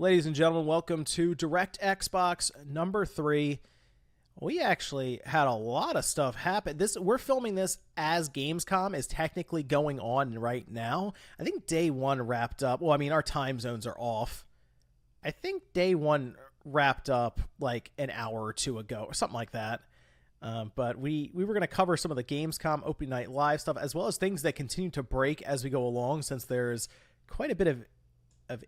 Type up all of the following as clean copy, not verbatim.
Ladies and gentlemen, welcome to DirectXbox number 3. We actually had a lot of stuff happen. We're filming this as Gamescom is technically going on right now. I think day 1 wrapped up. Well, I mean, our time zones are off. I think day 1 wrapped up like an hour or two ago or something like that. But we were going to cover some of the Gamescom opening night live stuff as well as things that continue to break as we go along, since there's quite a bit of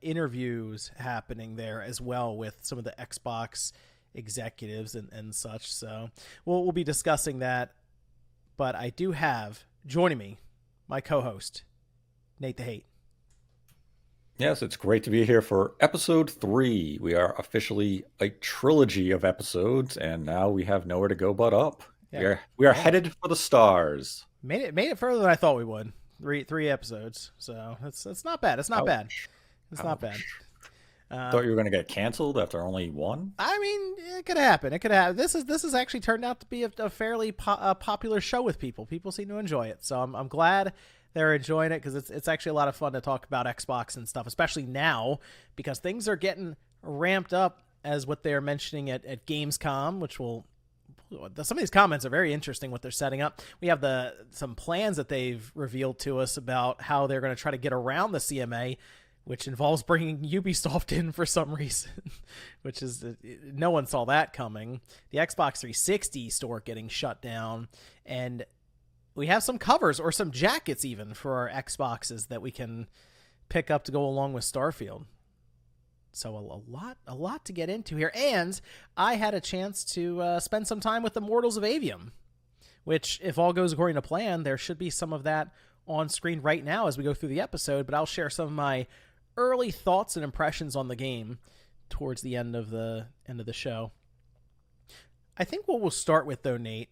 interviews happening there as well with some of the Xbox executives and such. So we'll be discussing that. But I do have joining me my co-host, Nate the Hate. Yes, it's great to be here for episode 3. We are officially a trilogy of episodes, and now we have nowhere to go but up. Yeah. We are headed for the stars. Made it further than I thought we would. Three episodes. So it's not bad. It's not bad. It's not bad. Thought you were going to get canceled after only one? I mean, it could happen. It could happen. This has actually turned out to be a fairly popular show with people. People seem to enjoy it. So I'm glad they're enjoying it, because it's actually a lot of fun to talk about Xbox and stuff, especially now because things are getting ramped up as what they're mentioning at Gamescom, which will... Some of these comments are very interesting, what they're setting up. We have some plans that they've revealed to us about how they're going to try to get around the CMA, which involves bringing Ubisoft in for some reason, which is, no one saw that coming. The Xbox 360 store getting shut down, and we have some covers or some jackets even for our Xboxes that we can pick up to go along with Starfield. So a lot to get into here, and I had a chance to spend some time with the Mortals of Avium, which, if all goes according to plan, there should be some of that on screen right now as we go through the episode, but I'll share some of my early thoughts and impressions on the game towards the end of the show. I think what we'll start with, though, Nate,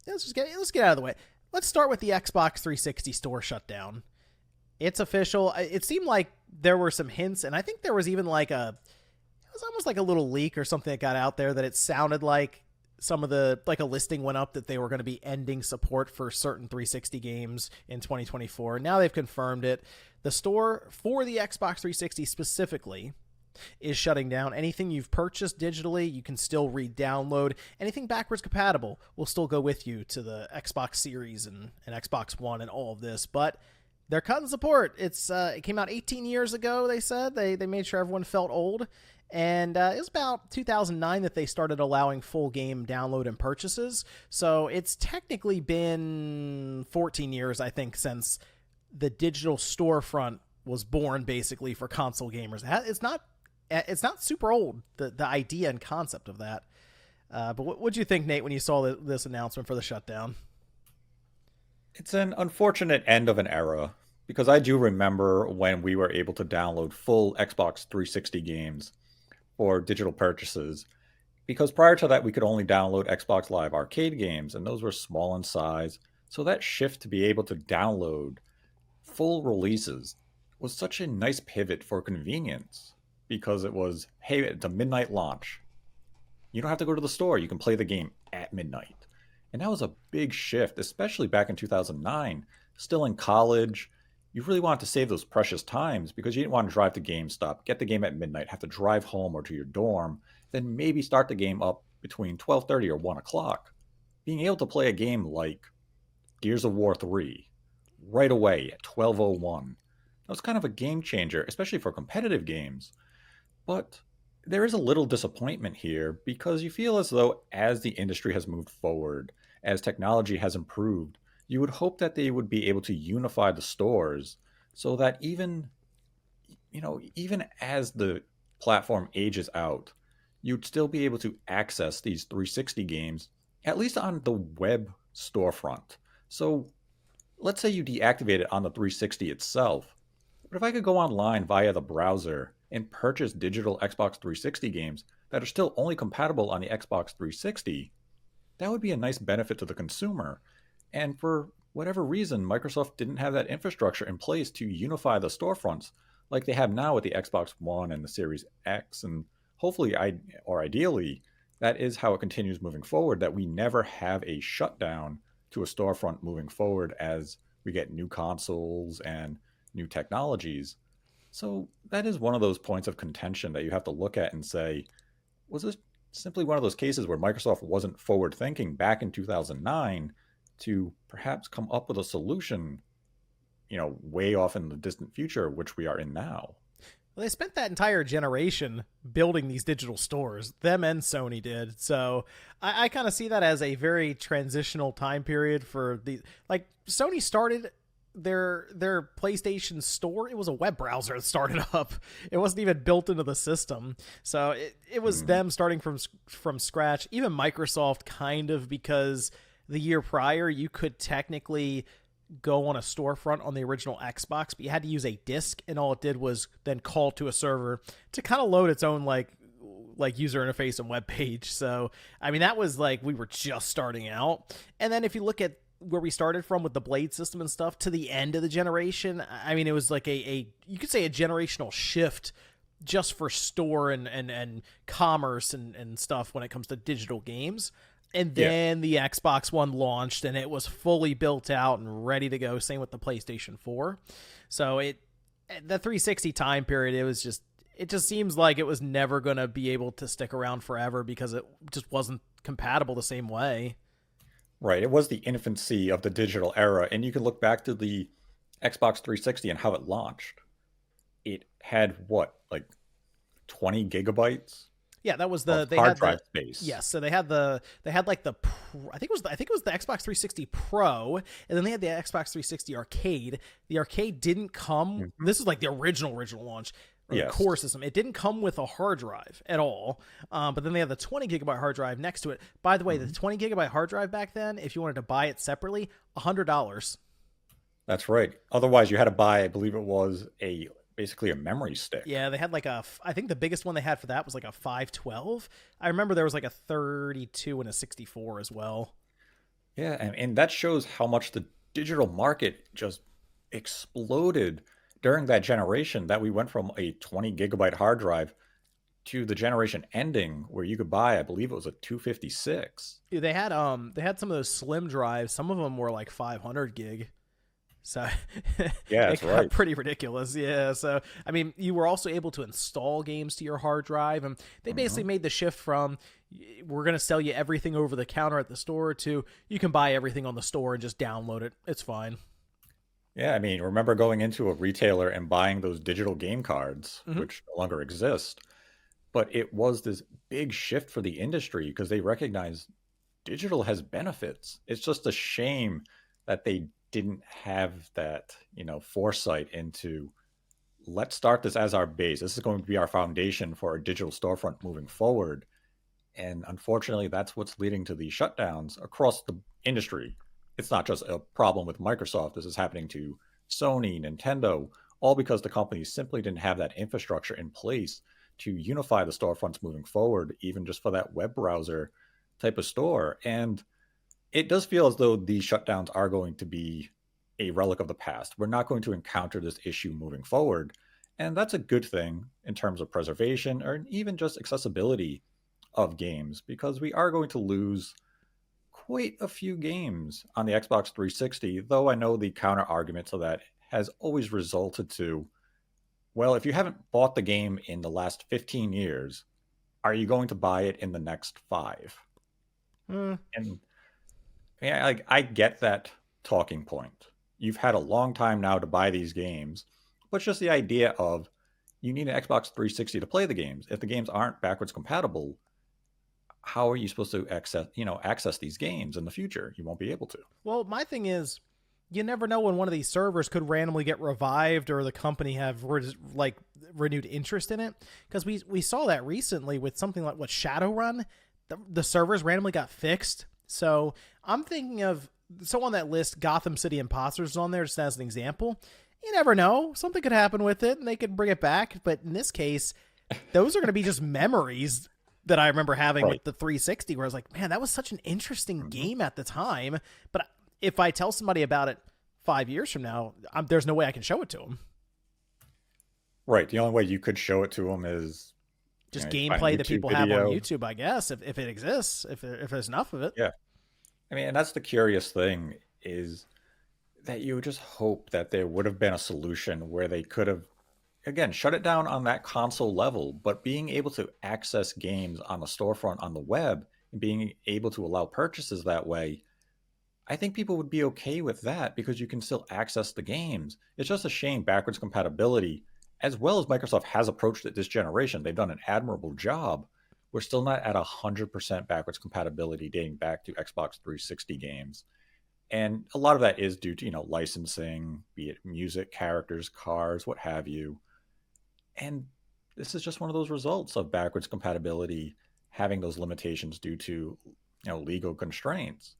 let's get out of the way. Let's start with the Xbox 360 store shutdown. It's official. It seemed like there were some hints, and I think there was even it was almost like a little leak or something that got out there that it sounded like some of a listing went up that they were going to be ending support for certain 360 games in 2024. Now they've confirmed it. The store for the Xbox 360 specifically is shutting down. Anything you've purchased digitally, you can still re-download. Anything backwards compatible will still go with you to the Xbox Series and Xbox One and all of this, but they're cutting support. It came out 18 years ago, they said. They made sure everyone felt old. And it was about 2009 that they started allowing full game download and purchases. So it's technically been 14 years, I think, since the digital storefront was born, basically, for console gamers. It's not super old, the idea and concept of that. But what did you think, Nate, when you saw this announcement for the shutdown? It's an unfortunate end of an era, because I do remember when we were able to download full Xbox 360 games for digital purchases, because prior to that we could only download Xbox Live Arcade games, and those were small in size. So that shift to be able to download full releases was such a nice pivot for convenience, because it was, hey, it's a midnight launch. You don't have to go to the store. You can play the game at midnight. And that was a big shift, especially back in 2009. Still in college, you really wanted to save those precious times because you didn't want to drive to GameStop, get the game at midnight, have to drive home or to your dorm, then maybe start the game up between 12:30 or 1 o'clock. Being able to play a game like Gears of War 3 right away at 12:01, that was kind of a game changer, especially for competitive games. But there is a little disappointment here, because you feel as though as the industry has moved forward, as technology has improved, you would hope that they would be able to unify the stores so that even as the platform ages out, you'd still be able to access these 360 games, at least on the web storefront. So let's say you deactivate it on the 360 itself, but if I could go online via the browser and purchase digital Xbox 360 games that are still only compatible on the Xbox 360, that would be a nice benefit to the consumer. And for whatever reason, Microsoft didn't have that infrastructure in place to unify the storefronts like they have now with the Xbox One and the Series X. And hopefully, ideally, that is how it continues moving forward, that we never have a shutdown to a storefront moving forward as we get new consoles and new technologies. So that is one of those points of contention that you have to look at and say, was this simply one of those cases where Microsoft wasn't forward thinking back in 2009 to perhaps come up with a solution, way off in the distant future, which we are in now? Well, they spent that entire generation building these digital stores. Them and Sony did. So I kind of see that as a very transitional time period for the like Sony started their PlayStation store. It was a web browser that started up. It wasn't even built into the system. So it was them starting from scratch. Even Microsoft kind of, because the year prior you could technically go on a storefront on the original Xbox, but you had to use a disk, and all it did was then call to a server to kind of load its own like user interface and web page. So I mean, that was like we were just starting out. And then if you look at where we started from with the Blade system and stuff to the end of the generation, I mean, it was like a you could say a generational shift just for store and commerce and stuff when it comes to digital games. And then the Xbox One launched, and it was fully built out and ready to go. Same with the PlayStation 4. So the 360 time period, it just seems like it was never going to be able to stick around forever because it just wasn't compatible the same way. Right. It was the infancy of the digital era. And you can look back to the Xbox 360 and how it launched. It had what, like 20 gigabytes Yeah, that was of they hard had drive the space. yes. So they had like I think it was the Xbox 360 Pro, and then they had the Xbox 360 Arcade. The Arcade didn't come. Mhm. This is like the original launch. Or the Yes. core system. It didn't come with a hard drive at all. But then they had the 20 gigabyte hard drive next to it. By the way, the Mhm. 20 gigabyte hard drive back then, if you wanted to buy it separately, $100. That's right. Otherwise, you had to buy, I believe it was basically a memory stick. Yeah, they had like I think the biggest one they had for that was like a 512. I remember there was like a 32 and a 64 as well. Yeah, and that shows how much the digital market just exploded during that generation, that we went from a 20 gigabyte hard drive to the generation ending where you could buy, I believe it was a 256. Yeah, they had some of those slim drives. Some of them were like 500 gig. So Yeah, it that's got right. pretty ridiculous. Yeah. So I mean, you were also able to install games to your hard drive, and they basically Hmm. made the shift from we're going to sell you everything over the counter at the store to you can buy everything on the store and just download it. It's fine. Yeah, I mean, remember going into a retailer and buying those digital game cards, Hmm. which no longer exist. But it was this big shift for the industry because they recognized digital has benefits. It's just a shame that they didn't have that, foresight into, let's start this as our base. This is going to be our foundation for our digital storefront moving forward. And unfortunately, that's what's leading to these shutdowns across the industry. It's not just a problem with Microsoft. This is happening to Sony, Nintendo, all because the companies simply didn't have that infrastructure in place to unify the storefronts moving forward, even just for that web browser type of store. And it does feel as though these shutdowns are going to be a relic of the past. We're not going to encounter this issue moving forward. And that's a good thing in terms of preservation or even just accessibility of games, because we are going to lose quite a few games on the Xbox 360, though I know the counter argument to that has always resulted to, well, if you haven't bought the game in the last 15 years, are you going to buy it in the next 5? Mm. And yeah, I get that talking point. You've had a long time now to buy these games, but just the idea of you need an Xbox 360 to play the games. If the games aren't backwards compatible, how are you supposed to access these games in the future? You won't be able to. Well, my thing is, you never know when one of these servers could randomly get revived or the company have renewed interest in it. Because we saw that recently with something like what Shadowrun, the servers randomly got fixed. So I'm thinking of on that list, Gotham City Imposters is on there just as an example. You never know, something could happen with it and they could bring it back. But in this case, those are going to be just memories that I remember having Right. with the 360, where I was like, man, that was such an interesting Mhm. game at the time. But if I tell somebody about it 5 years from now, there's no way I can show it to them. Right. The only way you could show it to them is Just you find a gameplay that YouTube people have on video. YouTube, I guess, if it exists, if there's enough of it. Yeah. I mean, and that's the curious thing, is that you would just hope that there would have been a solution where they could have again, shut it down on that console level, but being able to access games on the storefront on the web and being able to allow purchases that way, I think people would be okay with that because you can still access the games. It's just a shame backwards compatibility, as well as Microsoft has approached it this generation. They've done an admirable job. We're still not at 100% backwards compatibility dating back to Xbox 360 games. And a lot of that is due to, licensing, be it music, characters, cars, what have you. And this is just one of those results of backwards compatibility having those limitations due to, legal constraints.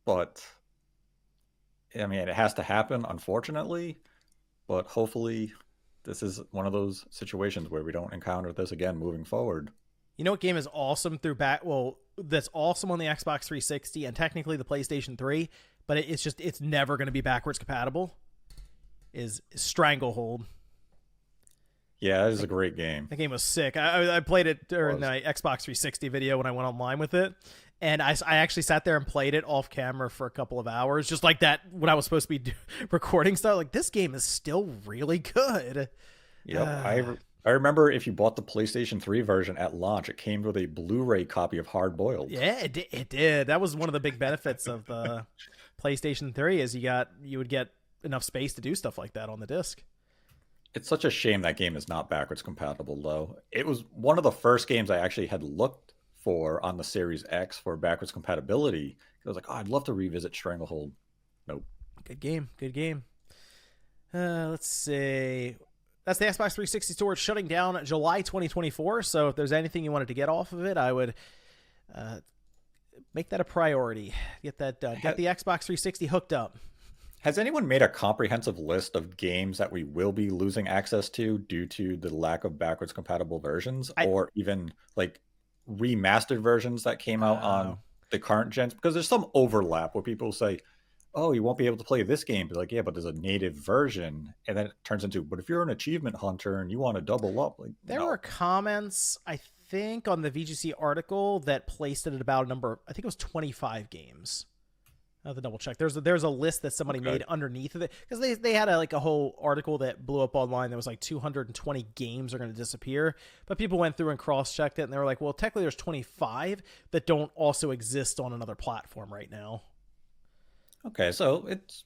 But I mean, it has to happen, unfortunately. But hopefully, this is one of those situations where we don't encounter this again moving forward. You know what game is awesome through back? Well, that's awesome on the Xbox 360 and technically the PlayStation 3, but it's never going to be backwards compatible. Is Stranglehold. Yeah, that is a great game. The game was sick. I played it during the Xbox 360 video when I went online with it. And I actually sat there and played it off camera for a couple of hours, just like that when I was supposed to be recording stuff. Like, this game is still really good. Yep. I remember if you bought the PlayStation 3 version at launch, it came with a Blu-ray copy of Hard Boiled. Yeah, it did. That was one of the big benefits of the PlayStation 3 is you would get enough space to do stuff like that on the disc. It's such a shame that game is not backwards compatible, though. It was one of the first games I actually had looked for on the Series X for backwards compatibility. I was like, oh, I'd love to revisit Stranglehold. Nope. Good game. Good game. Let's see. That's the Xbox 360 store shutting down July 2024. So if there's anything you wanted to get off of it, I would make that a priority. Get that done. Get the Xbox 360 hooked up. Has anyone made a comprehensive list of games that we will be losing access to due to the lack of backwards compatible versions, or even like remastered versions that came out on the current gens? Because there's some overlap where people say, oh, you won't be able to play this game. But like, yeah, but there's a native version. And then it turns into, but if you're an achievement hunter and you want to double up, like, there were comments, I think, on the VGC article that placed it at about a number, I think it was 25 games. I have to double check. There's a list that somebody made underneath of it, because they had a whole article that blew up online that was like 220 games are going to disappear, but people went through and cross-checked it and they were like, well, technically there's 25 that don't also exist on another platform right now. Okay, so it's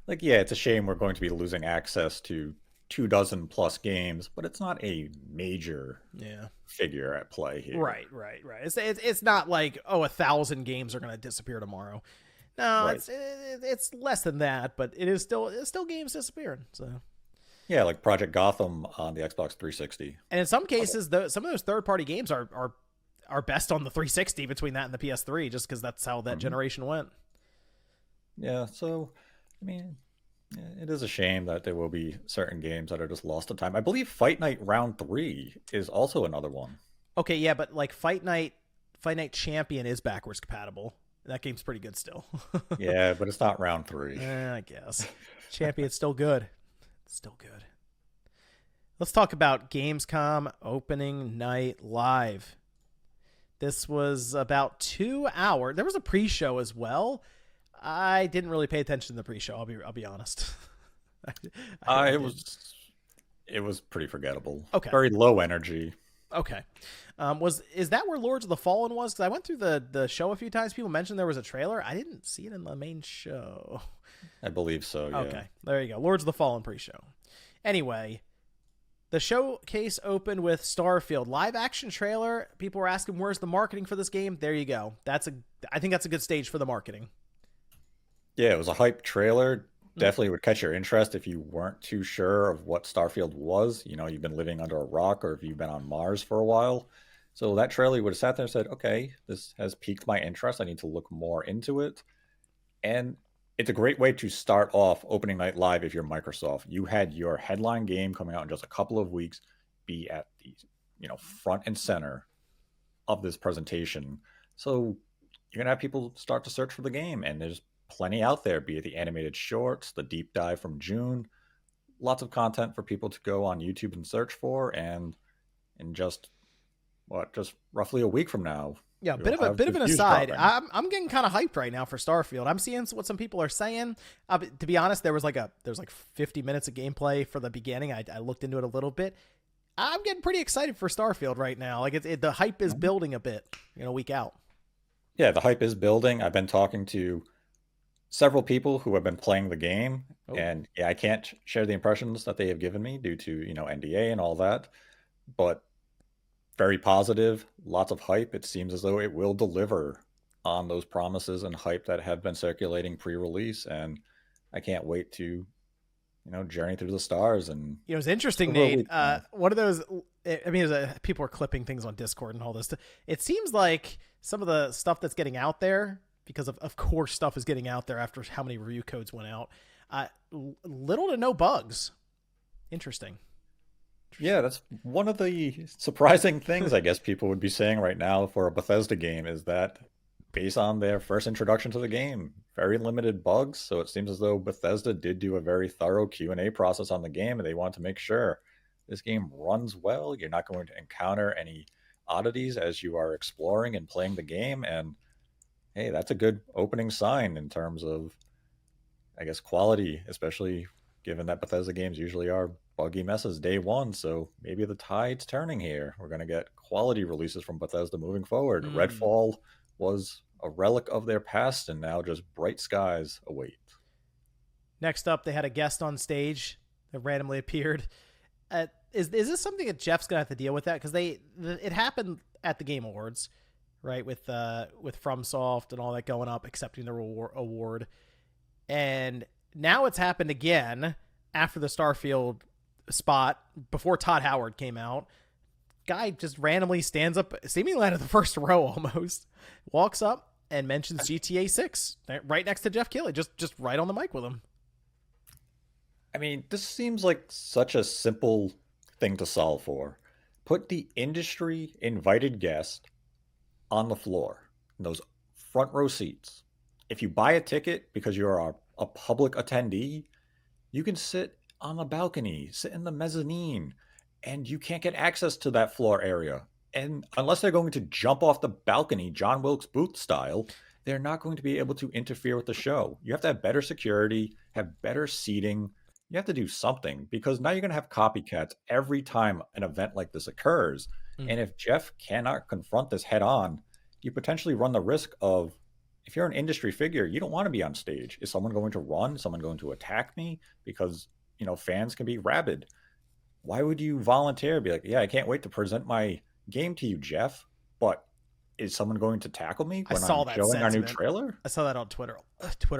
like, yeah, it's a shame we're going to be losing access to 24+ games, but it's not a major figure at play here. Right. It's not like, oh, 1,000 games are going to disappear tomorrow. No, right. It's less than that, but it's still games disappearing. So, yeah, like Project Gotham on the Xbox 360. And in some cases, some of those third-party games are best on the 360 between that and the PS3, just because that's how that generation went. Yeah, so I mean, it is a shame that there will be certain games that are just lost to time. I believe Fight Night Round 3 is also another one. Okay, yeah, but like Fight Night Champion is backwards compatible. That game's pretty good still. Yeah, but it's not round 3. I guess. Champion's still good. Still good. Let's talk about Gamescom opening night live. This was about 2 hours. There was a pre-show as well. I didn't really pay attention to the pre-show. I'll be honest. It was pretty forgettable. Okay. Very low energy. Okay. Is that where Lords of the Fallen was? Because I went through the show a few times. People mentioned there was a trailer. I didn't see it in the main show. I believe so, yeah. Okay, there you go. Lords of the Fallen pre-show. Anyway, the showcase opened with Starfield. Live action trailer. People were asking, where's the marketing for this game? There you go. I think that's a good stage for the marketing. Yeah, it was a hype trailer. Definitely would catch your interest if you weren't too sure of what Starfield was. You've been living under a rock, or if you've been on Mars for a while. So that trailer would have sat there and said, okay, this has piqued my interest. I need to look more into it. And it's a great way to start off opening night live if you're Microsoft. You had your headline game coming out in just a couple of weeks be at the front and center of this presentation. So you're going to have people start to search for the game, and there's plenty out there, be it the animated shorts, the deep dive from June, lots of content for people to go on YouTube and search for and just just roughly a week from now, Yeah, we'll have bit of an reviews aside. dropping. I'm getting kind of hyped right now for Starfield. I'm seeing what some people are saying. To be honest, there was like 50 minutes of gameplay for the beginning. I looked into it a little bit. I'm getting pretty excited for Starfield right now. Like the hype is building a bit, week out. Yeah, the hype is building. I've been talking to several people who have been playing the game, Oh. and yeah, I can't share the impressions that they have given me due to NDA and all that, but very positive, lots of hype. It seems as though it will deliver on those promises and hype that have been circulating pre-release, and I can't wait to journey through the stars. And it's interesting, Nate. One of those. I mean, people are clipping things on Discord and all this. It seems like some of the stuff that's getting out there, because of course stuff is getting out there after how many review codes went out. Little to no bugs. Interesting. Yeah, that's one of the surprising things I guess people would be saying right now for a Bethesda game, is that based on their first introduction to the game, very limited bugs. So it seems as though Bethesda did do a very thorough Q&A process on the game, and they want to make sure this game runs well. You're not going to encounter any oddities as you are exploring and playing the game. And hey, that's a good opening sign in terms of, I guess, quality, especially given that Bethesda games usually are buggy messes day one. So maybe the tide's turning here. We're going to get quality releases from Bethesda moving forward. Redfall was a relic of their past, and now just bright skies await. Next up, they had a guest on stage that randomly appeared. Is this something that Jeff's gonna have to deal with that? Because it happened at the Game Awards, right? With FromSoft and all that going up, accepting the award, and now it's happened again after the Starfield spot before Todd Howard came out. Guy just randomly stands up, seemingly out of the first row almost, walks up and mentions GTA 6 right next to Jeff Keighley, just right on the mic with him. I mean, this seems like such a simple thing to solve for. Put the industry invited guest on the floor in those front row seats. If you buy a ticket because you're a public attendee, you can sit on the balcony, sit in the mezzanine, and you can't get access to that floor area. And unless they're going to jump off the balcony, John Wilkes Booth style, they're not going to be able to interfere with the show. You have to have better security, have better seating. You have to do something, because now you're going to have copycats every time an event like this occurs. And if Jeff cannot confront this head on, you potentially run the risk of, if you're an industry figure, you don't want to be on stage. Is someone going to run? Is someone going to attack me? Because, fans can be rabid. Why would you volunteer? Be like, yeah, I can't wait to present my game to you, Jeff. But is someone going to tackle me when I'm showing our new trailer? I saw that on Twitter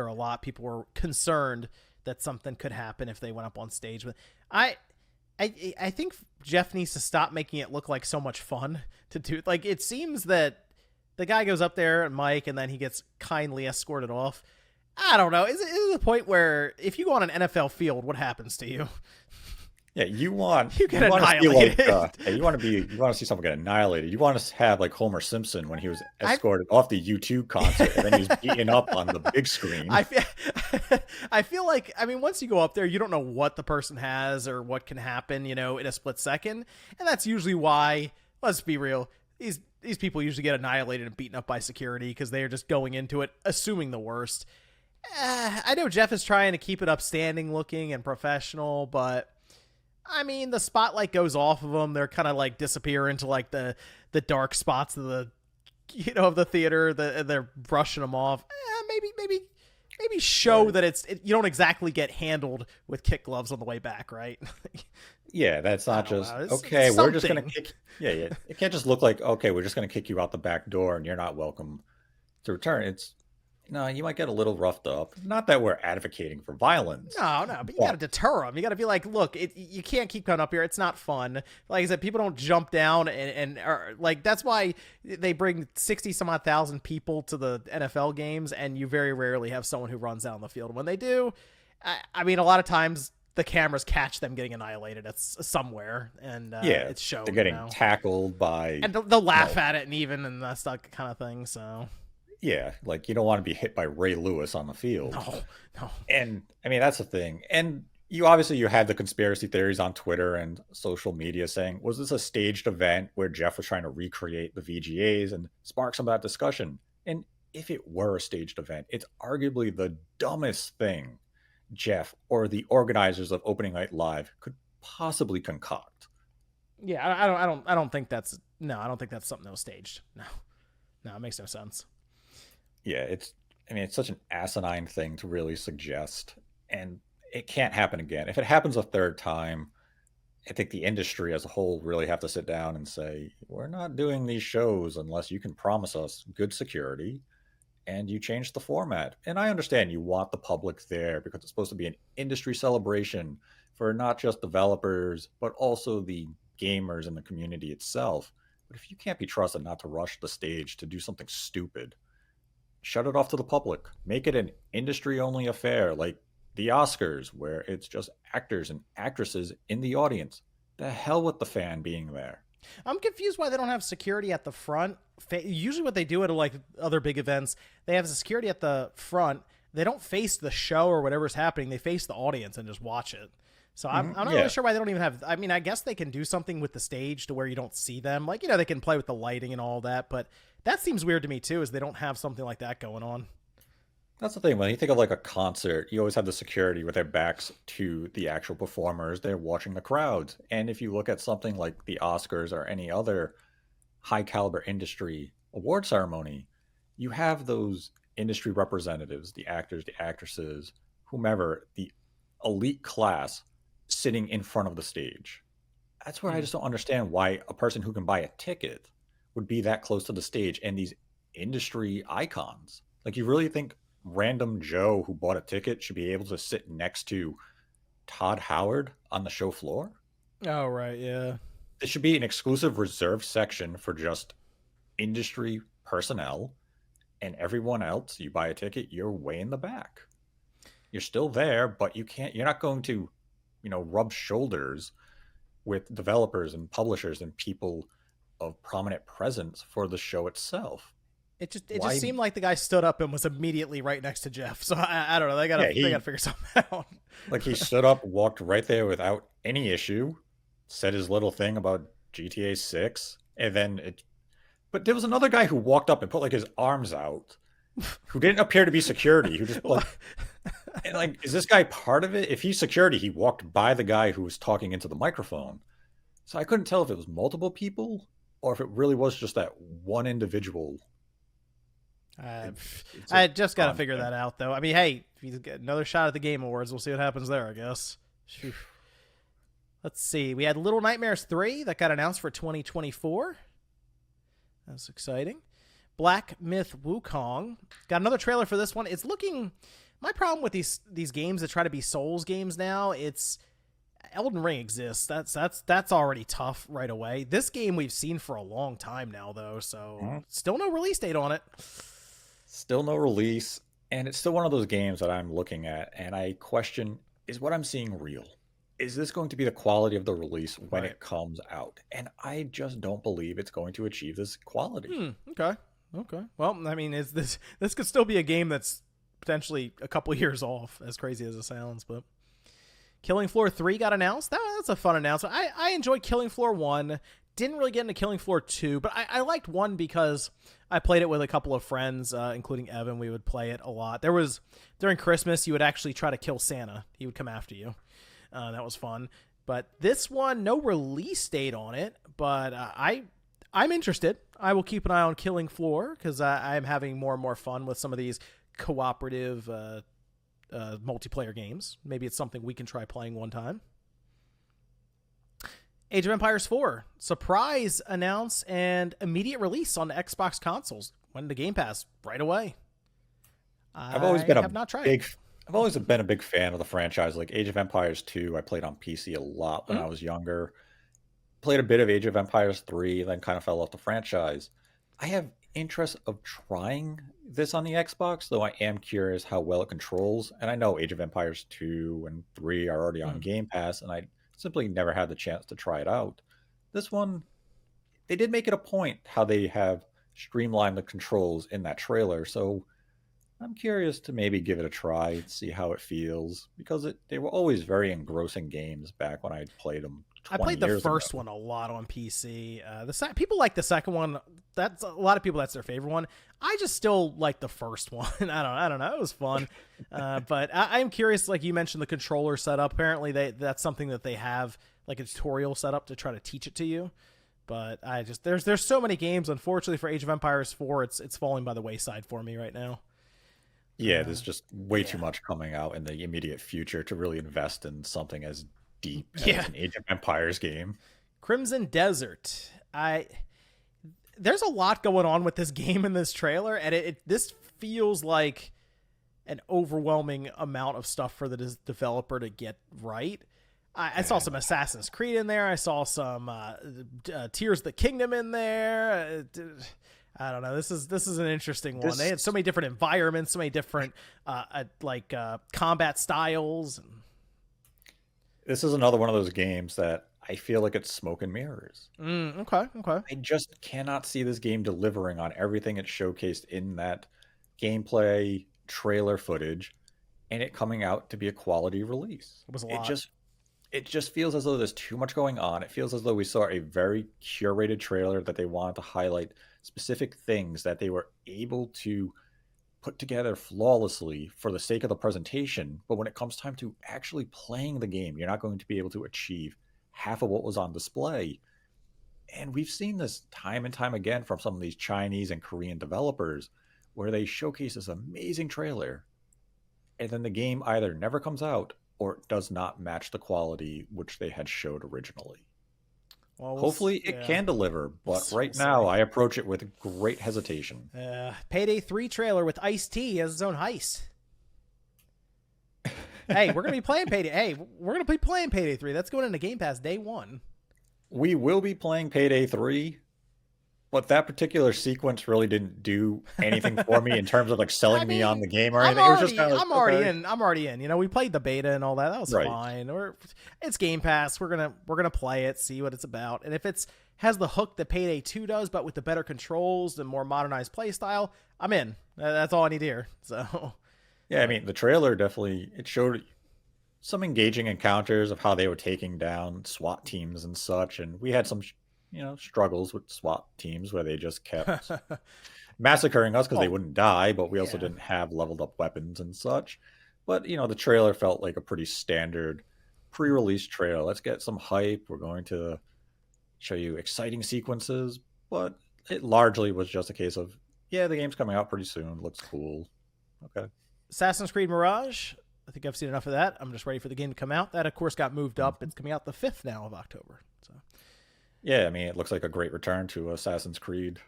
a lot. People were concerned that something could happen if they went up on stage. But I think Jeff needs to stop making it look like so much fun to do. Like, it seems that the guy goes up there and mic, and then he gets kindly escorted off. I don't know. Is it the point where if you go on an NFL field, what happens to you? Yeah, you want you get annihilated. You want to see someone get annihilated. You want to have like Homer Simpson when he was escorted off the U2 concert, and then he's beaten up on the big screen. I feel like, I mean, once you go up there, you don't know what the person has or what can happen, in a split second, and that's usually why. Let's be real. These people usually get annihilated and beaten up by security because they are just going into it assuming the worst. I know Jeff is trying to keep it upstanding looking and professional, but I mean, the spotlight goes off of them. They're kind of like disappear into like the dark spots of the of the theater. They're brushing them off. Maybe show that you don't exactly get handled with kick gloves on the way back, right? Yeah, that's not just okay. We're just gonna kick. Yeah. It can't just look like, okay, we're just gonna kick you out the back door and you're not welcome to return. It's you might get a little roughed up. Not that we're advocating for violence. No, but you got to deter them. You got to be like, look, you can't keep coming up here. It's not fun. Like I said, people don't jump down and like, that's why they bring 60 some odd thousand people to the NFL games, and you very rarely have someone who runs down the field. When they do, I mean, a lot of times the cameras catch them getting annihilated somewhere, and it's shown. They're getting tackled by, and they'll laugh at it, and that's that kind of thing. So. Yeah, like you don't want to be hit by Ray Lewis on the field. No. And I mean, that's the thing. And you had the conspiracy theories on Twitter and social media saying, was this a staged event where Jeff was trying to recreate the VGAs and spark some of that discussion? And if it were a staged event, it's arguably the dumbest thing Jeff or the organizers of Opening Night Live could possibly concoct. Yeah, I don't think that's no, I don't think that's something that was staged. No, no, it makes no sense. Yeah, it's such an asinine thing to really suggest, and it can't happen again. If it happens a third time, I think the industry as a whole really have to sit down and say, we're not doing these shows unless you can promise us good security and you change the format. And I understand you want the public there because it's supposed to be an industry celebration for not just developers, but also the gamers and the community itself. But if you can't be trusted not to rush the stage to do something stupid, shut it off to the public. Make it an industry only affair like the Oscars, where it's just actors and actresses in the audience. The hell with the fan being there. I'm confused why they don't have security at the front. Usually, what they do at like other big events, they have the security at the front. They don't face the show or whatever's happening. They face the audience and just watch it. So I'm not really sure why they don't even have. I mean, I guess they can do something with the stage to where you don't see them. Like, they can play with the lighting and all that. But that seems weird to me too, is they don't have something like that going on. That's the thing. When you think of like a concert, you always have the security with their backs to the actual performers. They're watching the crowds. And if you look at something like the Oscars or any other high caliber industry award ceremony, you have those industry representatives, the actors, the actresses, whomever, the elite class sitting in front of the stage. That's where I just don't understand why a person who can buy a ticket would be that close to the stage and these industry icons. Like, you really think random Joe who bought a ticket should be able to sit next to Todd Howard on the show floor? Oh, right. Yeah. There should be an exclusive reserved section for just industry personnel, and everyone else, you buy a ticket, you're way in the back. You're still there, but you're not going to, rub shoulders with developers and publishers and people of prominent presence for the show itself. It just seemed like the guy stood up and was immediately right next to Jeff. So I don't know. They gotta figure something out. Like, he stood up, walked right there without any issue, said his little thing about GTA 6, and then but there was another guy who walked up and put like his arms out, who didn't appear to be security, who just and like, is this guy part of it? If he's security, he walked by the guy who was talking into the microphone. So I couldn't tell if it was multiple people or if it really was just that one individual. I just got to figure that out, though. I mean, hey, if you get another shot at the Game Awards, we'll see what happens there, I guess. Let's see. We had Little Nightmares 3 that got announced for 2024. That's exciting. Black Myth Wukong. Got another trailer for this one. It's looking... My problem with these games that try to be Souls games now, it's... Elden Ring exists. That's already tough right away. This game we've seen for a long time now, though, so still no release date on it. Still no release, and it's still one of those games that I'm looking at, and I question, is what I'm seeing real? Is this going to be the quality of the release when it comes out? And I just don't believe it's going to achieve this quality. Okay. Well, I mean, this could still be a game that's potentially a couple years off, as crazy as it sounds, but... Killing Floor 3 got announced. That's a fun announcement. I enjoyed Killing Floor 1. Didn't really get into Killing Floor 2, but I liked 1 because I played it with a couple of friends, including Evan. We would play it a lot. During Christmas, you would actually try to kill Santa. He would come after you. That was fun. But this one, no release date on it, but I'm interested. I will keep an eye on Killing Floor because I'm having more and more fun with some of these cooperative multiplayer games. Maybe it's something we can try playing one time. Age of Empires 4 surprise announce and immediate release on the Xbox consoles. Went into Game Pass right away. I've always been I've always been a big fan of the franchise. Like Age of Empires 2, I played on PC a lot when I was younger. Played a bit of Age of Empires 3, then kind of fell off the franchise. I have interest of trying this on the Xbox, though I am curious how well it controls. And I know Age of Empires 2 and 3 are already on Game Pass, and I simply never had the chance to try it out. This one, they did make it a point how they have streamlined the controls in that trailer, so I'm curious to maybe give it a try, see how it feels, because they were always very engrossing games back when I played them I 20 played the years ago. first one a lot on PC. People like the second one. That's a lot of people. That's their favorite one. I just still like the first one. I don't know. It was fun, but I'm curious. Like you mentioned, the controller setup. Apparently, that's something that they have like a tutorial setup to try to teach it to you. But I just there's so many games. Unfortunately, for Age of Empires 4, it's falling by the wayside for me right now. Yeah, there's just way too Yeah, much coming out in the immediate future to really invest in something as deep yeah. as an Age of Empires game. Crimson Desert. There's a lot going on with this game in this trailer, and this feels like an overwhelming amount of stuff for the developer to get right. I saw some Assassin's Creed in there. I saw some Tears of the Kingdom in there. I don't know. This is an interesting one. They had so many different environments, so many different combat styles. This is another one of those games that I feel like it's smoke and mirrors. Okay. I just cannot see this game delivering on everything it showcased in that gameplay trailer footage and it coming out to be a quality release. It was a lot. It just feels as though there's too much going on. It feels as though we saw a very curated trailer that they wanted to highlight specific things that they were able to put together flawlessly for the sake of the presentation. But when it comes time to actually playing the game, you're not going to be able to achieve half of what was on display. And we've seen this time and time again from some of these Chinese and Korean developers where they showcase this amazing trailer and then the game either never comes out or does not match the quality which they had showed originally. Well, Hopefully it can deliver, but right now I approach it with great hesitation. Payday 3 trailer with Ice-T as his own heist. Hey, we're going to be playing Payday. Hey, we're going to be playing Payday 3. That's going into Game Pass day one. We will be playing Payday 3, but that particular sequence really didn't do anything for me in terms of like selling me on the game or anything. I'm already in. You know, we played the beta and all that. That was fine. It's Game Pass. We're gonna play it, see what it's about, and if it's has the hook that Payday 2 does, but with the better controls and more modernized play style, I'm in. That's all I need to hear. So, yeah, I mean, the trailer definitely it showed some encounters of how they were taking down SWAT teams and such, and we had some struggles with SWAT teams where they just kept massacring us because they wouldn't die, but we also didn't have leveled up weapons and such. But the trailer felt like a pretty standard pre-release trailer. Let's get some hype. We're going to show you exciting sequences, but it largely was just a case of, yeah, the game's coming out pretty soon. Looks cool. Okay. Assassin's Creed Mirage. I think I've seen enough of that. I'm just ready for the game to come out. That, of course, got moved up. It's coming out the 5th now of October. So, yeah, I mean, it looks like a great return to Assassin's Creed,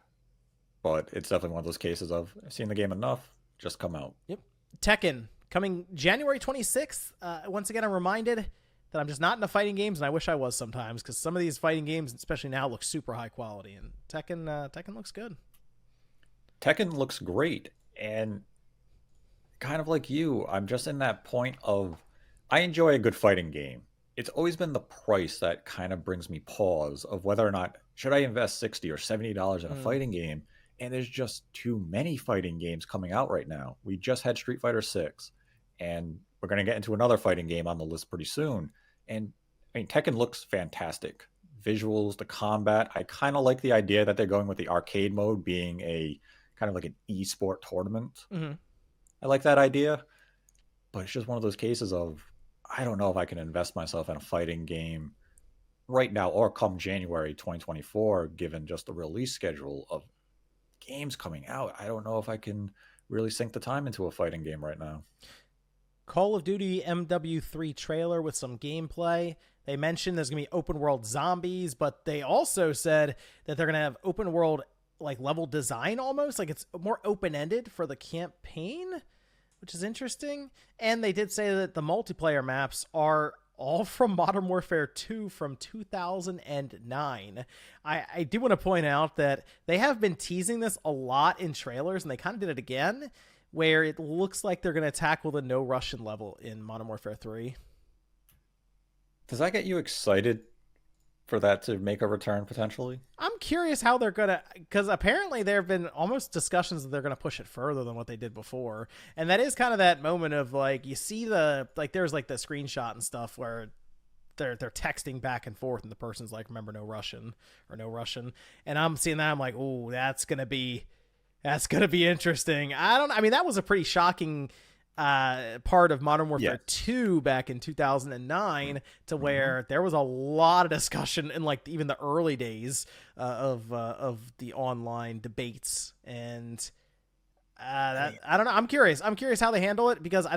but it's definitely one of those cases of I've seen the game enough, just come out. Yep. Tekken coming January 26th. Once again, I'm reminded that I'm just not into fighting games, and I wish I was sometimes because some of these fighting games, especially now, look super high quality, and Tekken looks good. Tekken looks great, and kind of like you, I'm just in that point of I enjoy a good fighting game. It's always been the price that kind of brings me pause of whether or not should I invest $60 or $70 in a fighting game, and there's just too many fighting games coming out right now. We just had Street Fighter 6, and we're going to get into another fighting game on the list pretty soon. And I mean, Tekken looks fantastic. Visuals, the combat. I kind of like the idea that they're going with the arcade mode being a kind of like an esport tournament. Mm-hmm. I like that idea, but it's just one of those cases of I don't know if I can invest myself in a fighting game right now or come January 2024, given just the release schedule of games coming out. I don't know if I can really sink the time into a fighting game right now. Call of Duty MW3 trailer with some gameplay. They mentioned there's going to be open world zombies, but they also said that they're going to have open world like level design almost. Like it's more open-ended for the campaign, which is interesting. And they did say that the multiplayer maps are all from Modern Warfare 2 from 2009. I do want to point out that they have been teasing this a lot in trailers, and they kind of did it again, where it looks like they're going to tackle the no Russian level in Modern Warfare 3. Does that get you excited for that to make a return potentially. I'm curious how they're gonna, because apparently there have been almost discussions that they're gonna push it further than what they did before, and that is kind of that moment of like you see the like there's like the screenshot and stuff where they're texting back and forth, and the person's like, "Remember, no Russian," or "No Russian," and I'm seeing that, I'm like, "Oh, that's gonna be interesting." I mean, that was a pretty shocking part of Modern Warfare 2 back in 2009, to where there was a lot of discussion in like even the early days of the online debates, and I don't know. I'm curious how they handle it, because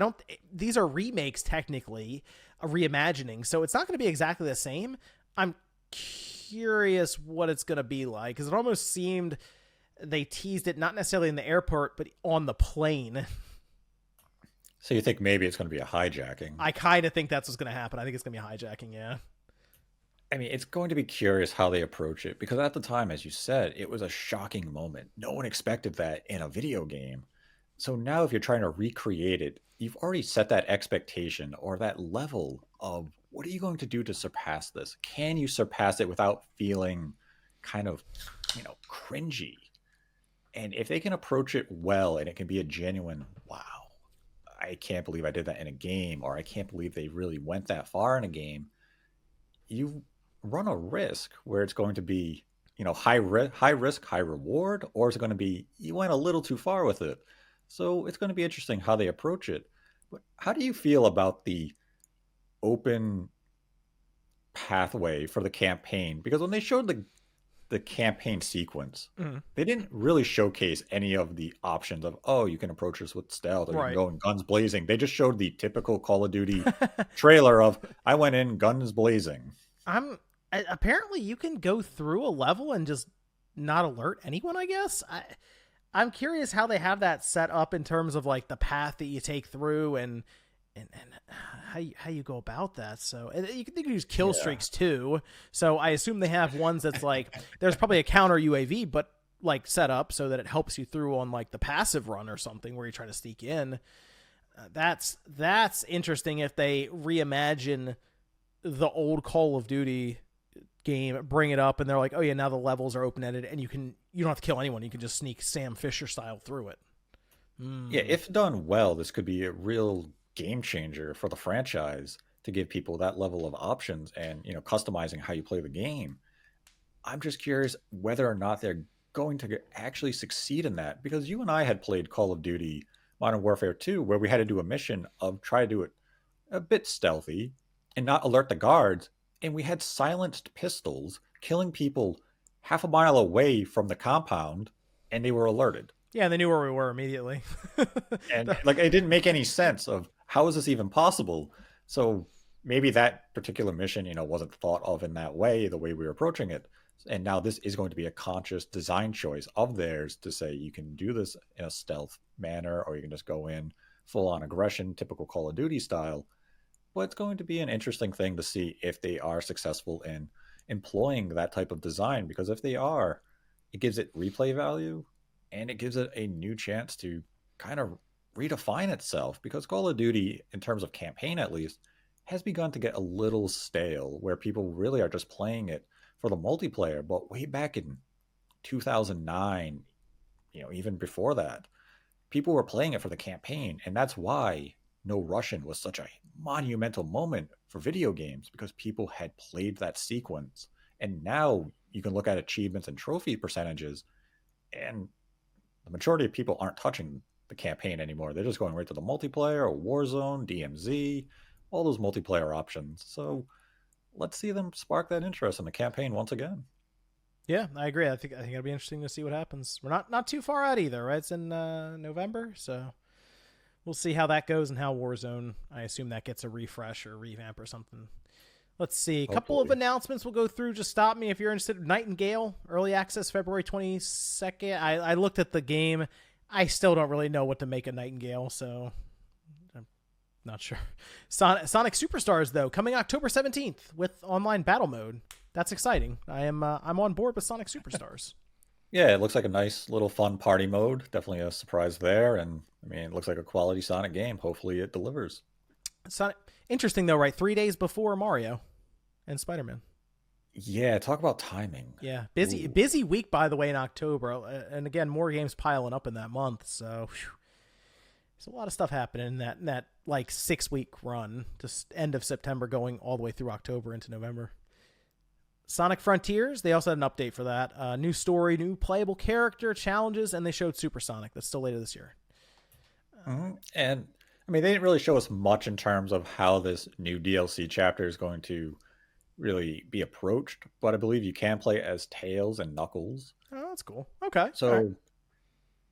these are remakes technically, a reimagining, so it's not going to be exactly the same. I'm curious what it's going to be like, because it almost seemed they teased it not necessarily in the airport, but on the plane. So you think maybe it's going to be a hijacking? I kind of think that's what's going to happen. I think it's going to be a hijacking, yeah. I mean, it's going to be curious how they approach it, because at the time, as you said, it was a shocking moment. No one expected that in a video game. So now if you're trying to recreate it, you've already set that expectation or that level of what are you going to do to surpass this? Can you surpass it without feeling kind of, cringy? And if they can approach it well and it can be a genuine, wow, I can't believe I did that in a game, or I can't believe they really went that far in a game, you run a risk where it's going to be, high risk, high reward, or is it going to be you went a little too far with it? So it's going to be interesting how they approach it. But how do you feel about the open pathway for the campaign? Because when they showed the campaign sequence, they didn't really showcase any of the options of, oh, you can approach this with stealth, or you can go in guns blazing. They just showed the typical Call of Duty trailer of, I went in guns blazing. Apparently you can go through a level and just not alert anyone, I guess. I'm curious how they have that set up in terms of like the path that you take through, and how you go about that. So you can use kill streaks too. So I assume they have ones that's like there's probably a counter UAV, but like set up so that it helps you through on like the passive run or something where you try to sneak in. That's interesting if they reimagine the old Call of Duty game, bring it up, and they're like, oh yeah, now the levels are open-ended and you don't have to kill anyone. You can just sneak Sam Fisher style through it. Yeah, if done well, this could be a real game changer for the franchise to give people that level of options and, customizing how you play the game. I'm just curious whether or not they're going to actually succeed in that, because you and I had played Call of Duty Modern Warfare 2, where we had to do a mission of try to do it a bit stealthy and not alert the guards, and we had silenced pistols killing people half a mile away from the compound, and they were alerted. Yeah, they knew where we were immediately. And like, it didn't make any sense of how is this even possible? So maybe that particular mission, wasn't thought of in that way, the way we were approaching it. And now this is going to be a conscious design choice of theirs to say you can do this in a stealth manner, or you can just go in full on aggression, typical Call of Duty style. But it's going to be an interesting thing to see if they are successful in employing that type of design, because if they are, it gives it replay value and it gives it a new chance to kind of redefine itself, because Call of Duty, in terms of campaign at least, has begun to get a little stale, where people really are just playing it for the multiplayer. But way back in 2009, even before that, people were playing it for the campaign, and that's why No Russian was such a monumental moment for video games, because people had played that sequence. And now you can look at achievements and trophy percentages, and the majority of people aren't touching the campaign anymore. They're just going right to the multiplayer, or Warzone, DMZ, all those multiplayer options. So let's see them spark that interest in the campaign once again. Yeah, I agree. I think it'll be interesting to see what happens. We're not too far out either, right? It's in November, so we'll see how that goes, and how Warzone, I assume that gets a refresh or revamp or something. Let's see. A couple of announcements we'll go through. Just stop me if you're interested. Nightingale, early access, February 22nd. I looked at the game. I still don't really know what to make of Nightingale, so I'm not sure. Sonic Superstars, though, coming October 17th with online battle mode. That's exciting. I'm on board with Sonic Superstars. Yeah, it looks like a nice little fun party mode. Definitely a surprise there. And I mean, it looks like a quality Sonic game. Hopefully it delivers. Sonic, interesting though, right? 3 days before Mario and Spider-Man. Yeah, talk about timing. Yeah, Ooh. busy week by the way in October, and again more games piling up in that month. So whew, there's a lot of stuff happening in that like 6 week run, just end of September going all the way through October into November. Sonic Frontiers, they also had an update for that. New story, new playable character, challenges, and they showed Supersonic. That's still later this year. And I mean, they didn't really show us much in terms of how this new DLC chapter is going to really be approached, but I believe you can play as Tails and Knuckles. Oh, that's cool. Okay. All right. So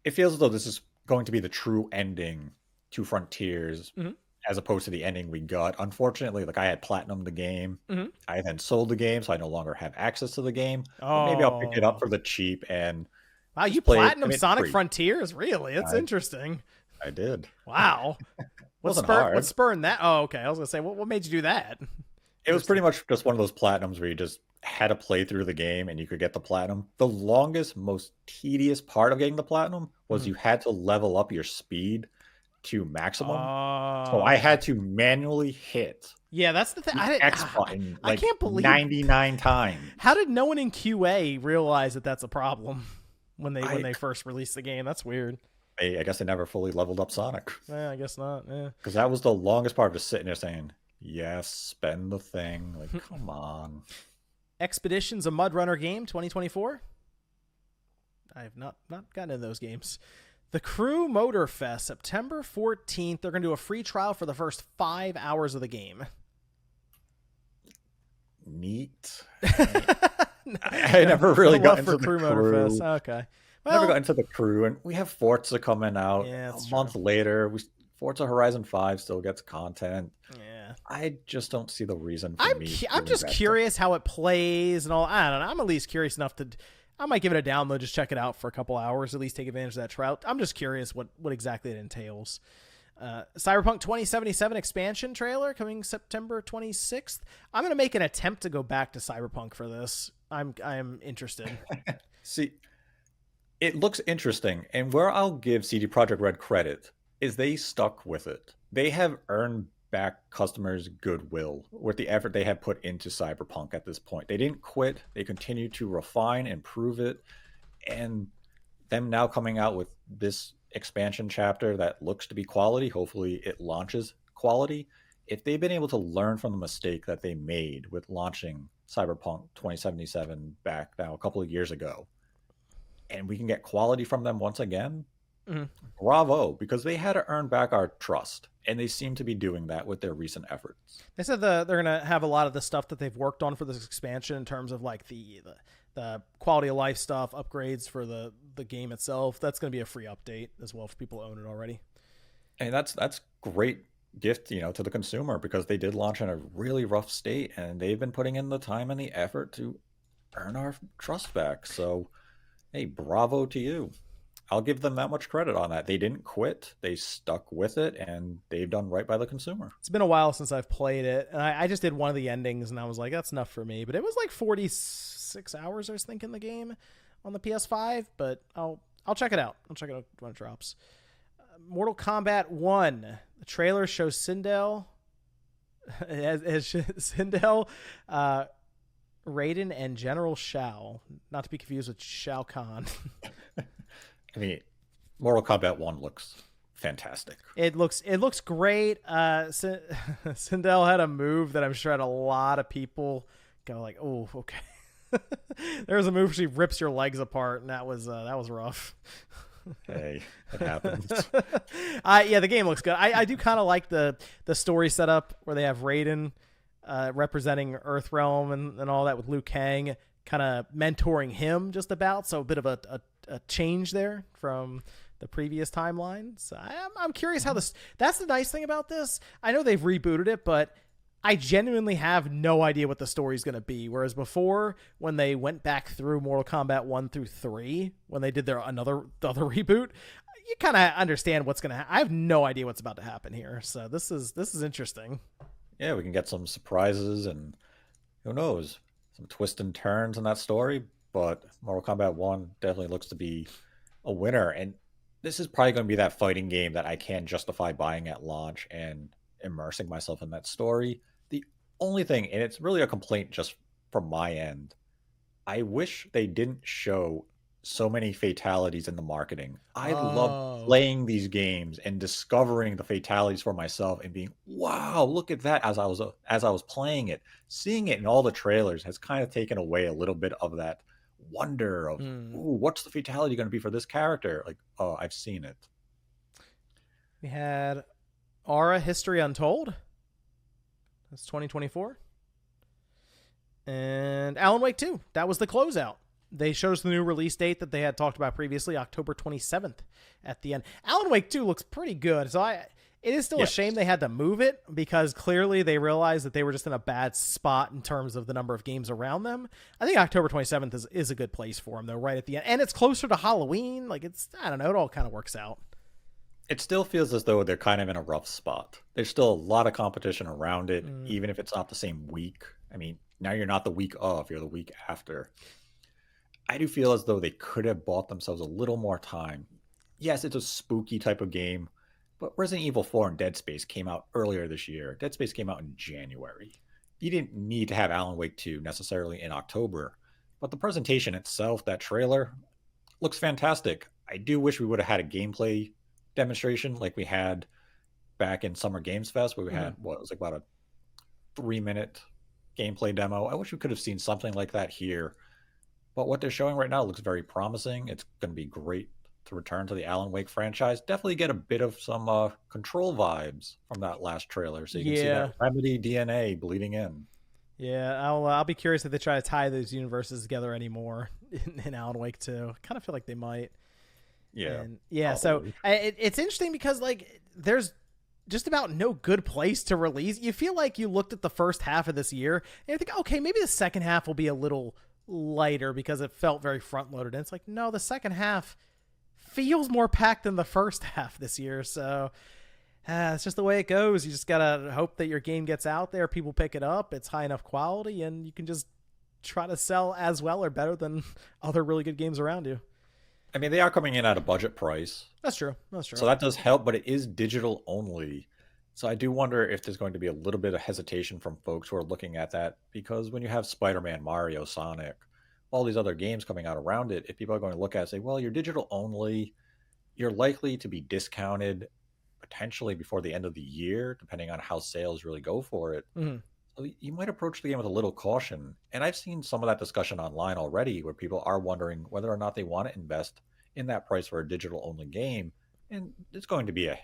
it feels as though this is going to be the true ending to Frontiers Mm-hmm. as opposed to the ending we got. Unfortunately, like I had platinum the game. Mm-hmm. I then sold the game, so I no longer have access to the game. But maybe I'll pick it up Oh. for the cheap and Wow, you just play it. I platinum mean, Sonic free. Frontiers? Really? That's I, interesting. I did. Wow. It wasn't hard. What spurred that? Oh, okay. I was gonna say, what made you do that? It was Interesting. pretty much just one of those platinums where you just had to play through the game and you could get the platinum. The longest, most tedious part of getting the platinum was Mhm. you had to level up your speed to maximum. So I Oh, had to manually hit yeah. That's the thing. the X button I like can't believe 99 times. how did no one in QA realize that that's a problem when I, they first released the game? That's weird. I guess I never fully leveled up Sonic I guess not. Yeah. because that was the longest part, just sitting there saying, yes, spend the thing. Like, come on. Expeditions, a Mud Runner game, 2024. I have not gotten into those games. The Crew Motor Fest, September 14th. They're going to do a free trial for the first 5 hours of the game. Neat. I never really No got love into for the Crew crew. Motor Fest. Okay. Never got Well, into the crew, and we have Forza coming out yeah, a that's month true. later. Forza Horizon 5 still gets content. Yeah. I just don't see the reason for me to I'm just invest curious how it plays and all. I don't know. I'm at least curious enough to. I might give it a download, just check it out for a couple hours, at least take advantage of that trial. I'm just curious what exactly it entails. Cyberpunk 2077 expansion trailer coming September 26th. I'm gonna make an attempt to go back to Cyberpunk for this. I'm interested. See, it looks interesting, and where I'll give CD Projekt Red credit is they stuck with it. They have earned back customers' goodwill with the effort they have put into Cyberpunk at this point. They didn't quit. They continue to refine, improve it, and them now coming out with this expansion chapter that looks to be quality. Hopefully, it launches quality. If they've been able to learn from the mistake that they made with launching Cyberpunk 2077 back now a couple of years ago, and we can get quality from them once again, Mhm. bravo, because they had to earn back our trust, and they seem to be doing that with their recent efforts. They said they're gonna have a lot of the stuff that they've worked on for this expansion in terms of like the quality of life stuff, upgrades for the game itself. That's gonna be a free update as well if people own it already. And that's great gift, to the consumer because they did launch in a really rough state, and they've been putting in the time and the effort to earn our trust back. So, hey, bravo to you. I'll give them that much credit on that. They didn't quit. They stuck with it, and they've done right by the consumer. It's been a while since I've played it, and I just did one of the endings, and I was like, that's enough for me. But it was like 46 hours, I was thinking, the game on the PS5. But I'll check it out. I'll check it out when it drops. Mortal Kombat 1. The trailer shows Sindel, as Sindel, Raiden, and General Shao. Not to be confused with Shao Kahn. I mean, Mortal Kombat 1 looks fantastic. It looks great. Sindel had a move that I'm sure had a lot of people go like, "Oh, okay." There was a move where she rips your legs apart, and that was rough. Hey, it happens. Yeah, the game looks good. I do kind of like the story setup where they have Raiden representing Earthrealm and all that with Liu Kang kind of mentoring him just about. So a bit of a change there from the previous timeline. So I'm curious how this. That's the nice thing about this. I know they've rebooted it, but I genuinely have no idea what the story's going to be. Whereas before, when they went back through Mortal Kombat 1 through 3, when they did the other reboot, you kind of understand what's going to happen. I have no idea what's about to happen here. So this is interesting. Yeah, we can get some surprises and who knows, some twists and turns in that story. But Mortal Kombat 1 definitely looks to be a winner. And this is probably going to be that fighting game that I can justify buying at launch and immersing myself in that story. The only thing, and it's really a complaint just from my end, I wish they didn't show so many fatalities in the marketing. I love Oh. playing these games and discovering the fatalities for myself and being, wow, look at that as I was playing it. Seeing it in all the trailers has kind of taken away a little bit of that wonder of, Hmm. ooh, what's the fatality going to be for this character? Like, oh, I've seen it. We had Aura History Untold. That's 2024. And Alan Wake 2. That was the closeout. They showed us the new release date that they had talked about previously, October 27th at the end. Alan Wake 2 looks pretty good. So it is still a shame they had to move it because clearly they realized that they were just in a bad spot in terms of the number of games around them. I think October 27th is a good place for them, though, right at the end. And it's closer to Halloween. Like, I don't know, it all kind of works out. It still feels as though they're kind of in a rough spot. There's still a lot of competition around it, even if it's not the same week. I mean, now you're not the week of, you're the week after. I do feel as though they could have bought themselves a little more time. Yes, it's a spooky type of game, but Resident Evil 4 and Dead Space came out earlier this year. Dead Space came out in January. You didn't need to have Alan Wake 2 necessarily in October, but the presentation itself, that trailer, looks fantastic. I do wish we would have had a gameplay demonstration like we had back in Summer Games Fest, where we had what was like about a 3-minute gameplay demo. I wish we could have seen something like that here. But what they're showing right now looks very promising. It's going to be great to return to the Alan Wake franchise. Definitely get a bit of some Control vibes from that last trailer, so you can see that Remedy DNA bleeding in. Yeah, I'll be curious if they try to tie those universes together anymore in Alan Wake 2. I kind of feel like they might. Yeah. And yeah, so it's interesting because like there's just about no good place to release. You feel like you looked at the first half of this year and you think, okay, maybe the second half will be a little lighter because it felt very front loaded. And it's like, no, the second half feels more packed than the first half this year. So it's just the way it goes. You just gotta hope that your game gets out there, people pick it up, it's high enough quality, and you can just try to sell as well or better than other really good games around you. I mean, they are coming in at a budget price. That's true. That's true. So that does help, but it is digital only. So I do wonder if there's going to be a little bit of hesitation from folks who are looking at that, because when you have Spider-Man, Mario, Sonic, all these other games coming out around it, if people are going to look at it and say, well, you're digital only, you're likely to be discounted potentially before the end of the year, depending on how sales really go for it. So you might approach the game with a little caution. And I've seen some of that discussion online already where people are wondering whether or not they want to invest in that price for a digital only game. And it's going to be a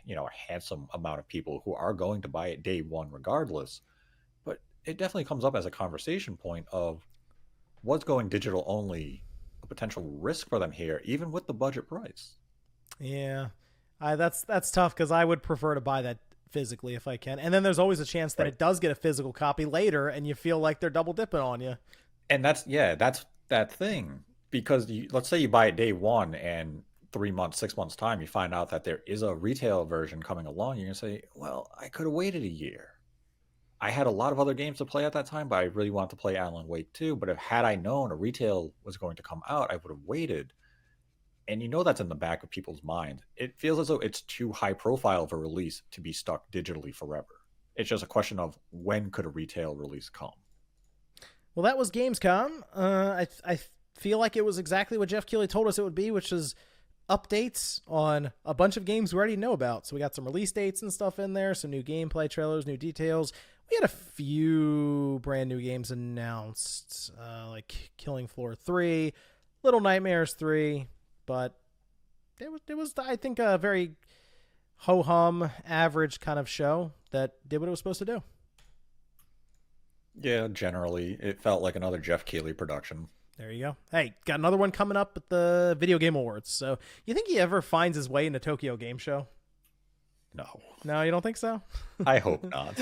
handsome amount of people who are going to buy it day one regardless. But it definitely comes up as a conversation point of, was going digital only a potential risk for them here, even with the budget price? Yeah, that's tough because I would prefer to buy that physically if I can. And then there's always a chance that it does get a physical copy later and you feel like they're double dipping on you. And that's that thing. Because let's say you buy it day one and 3 months, 6 months time, you find out that there is a retail version coming along. You're going to say, well, I could have waited a year. I had a lot of other games to play at that time, but I really want to play Alan Wake 2. But had I known a retail was going to come out, I would have waited. And that's in the back of people's mind. It feels as though it's too high profile of a release to be stuck digitally forever. It's just a question of when could a retail release come? Well, that was Gamescom. I feel like it was exactly what Jeff Keighley told us it would be, which is updates on a bunch of games we already know about. So we got some release dates and stuff in there, some new gameplay trailers, new details. We had a few brand new games announced, like Killing Floor 3, Little Nightmares 3, but it was I think a very ho-hum, average kind of show that did what it was supposed to do. Yeah, generally, it felt like another Jeff Keighley production. There you go. Hey, got another one coming up at the Video Game Awards. So you think he ever finds his way into Tokyo Game Show? No, you don't think so? I hope not.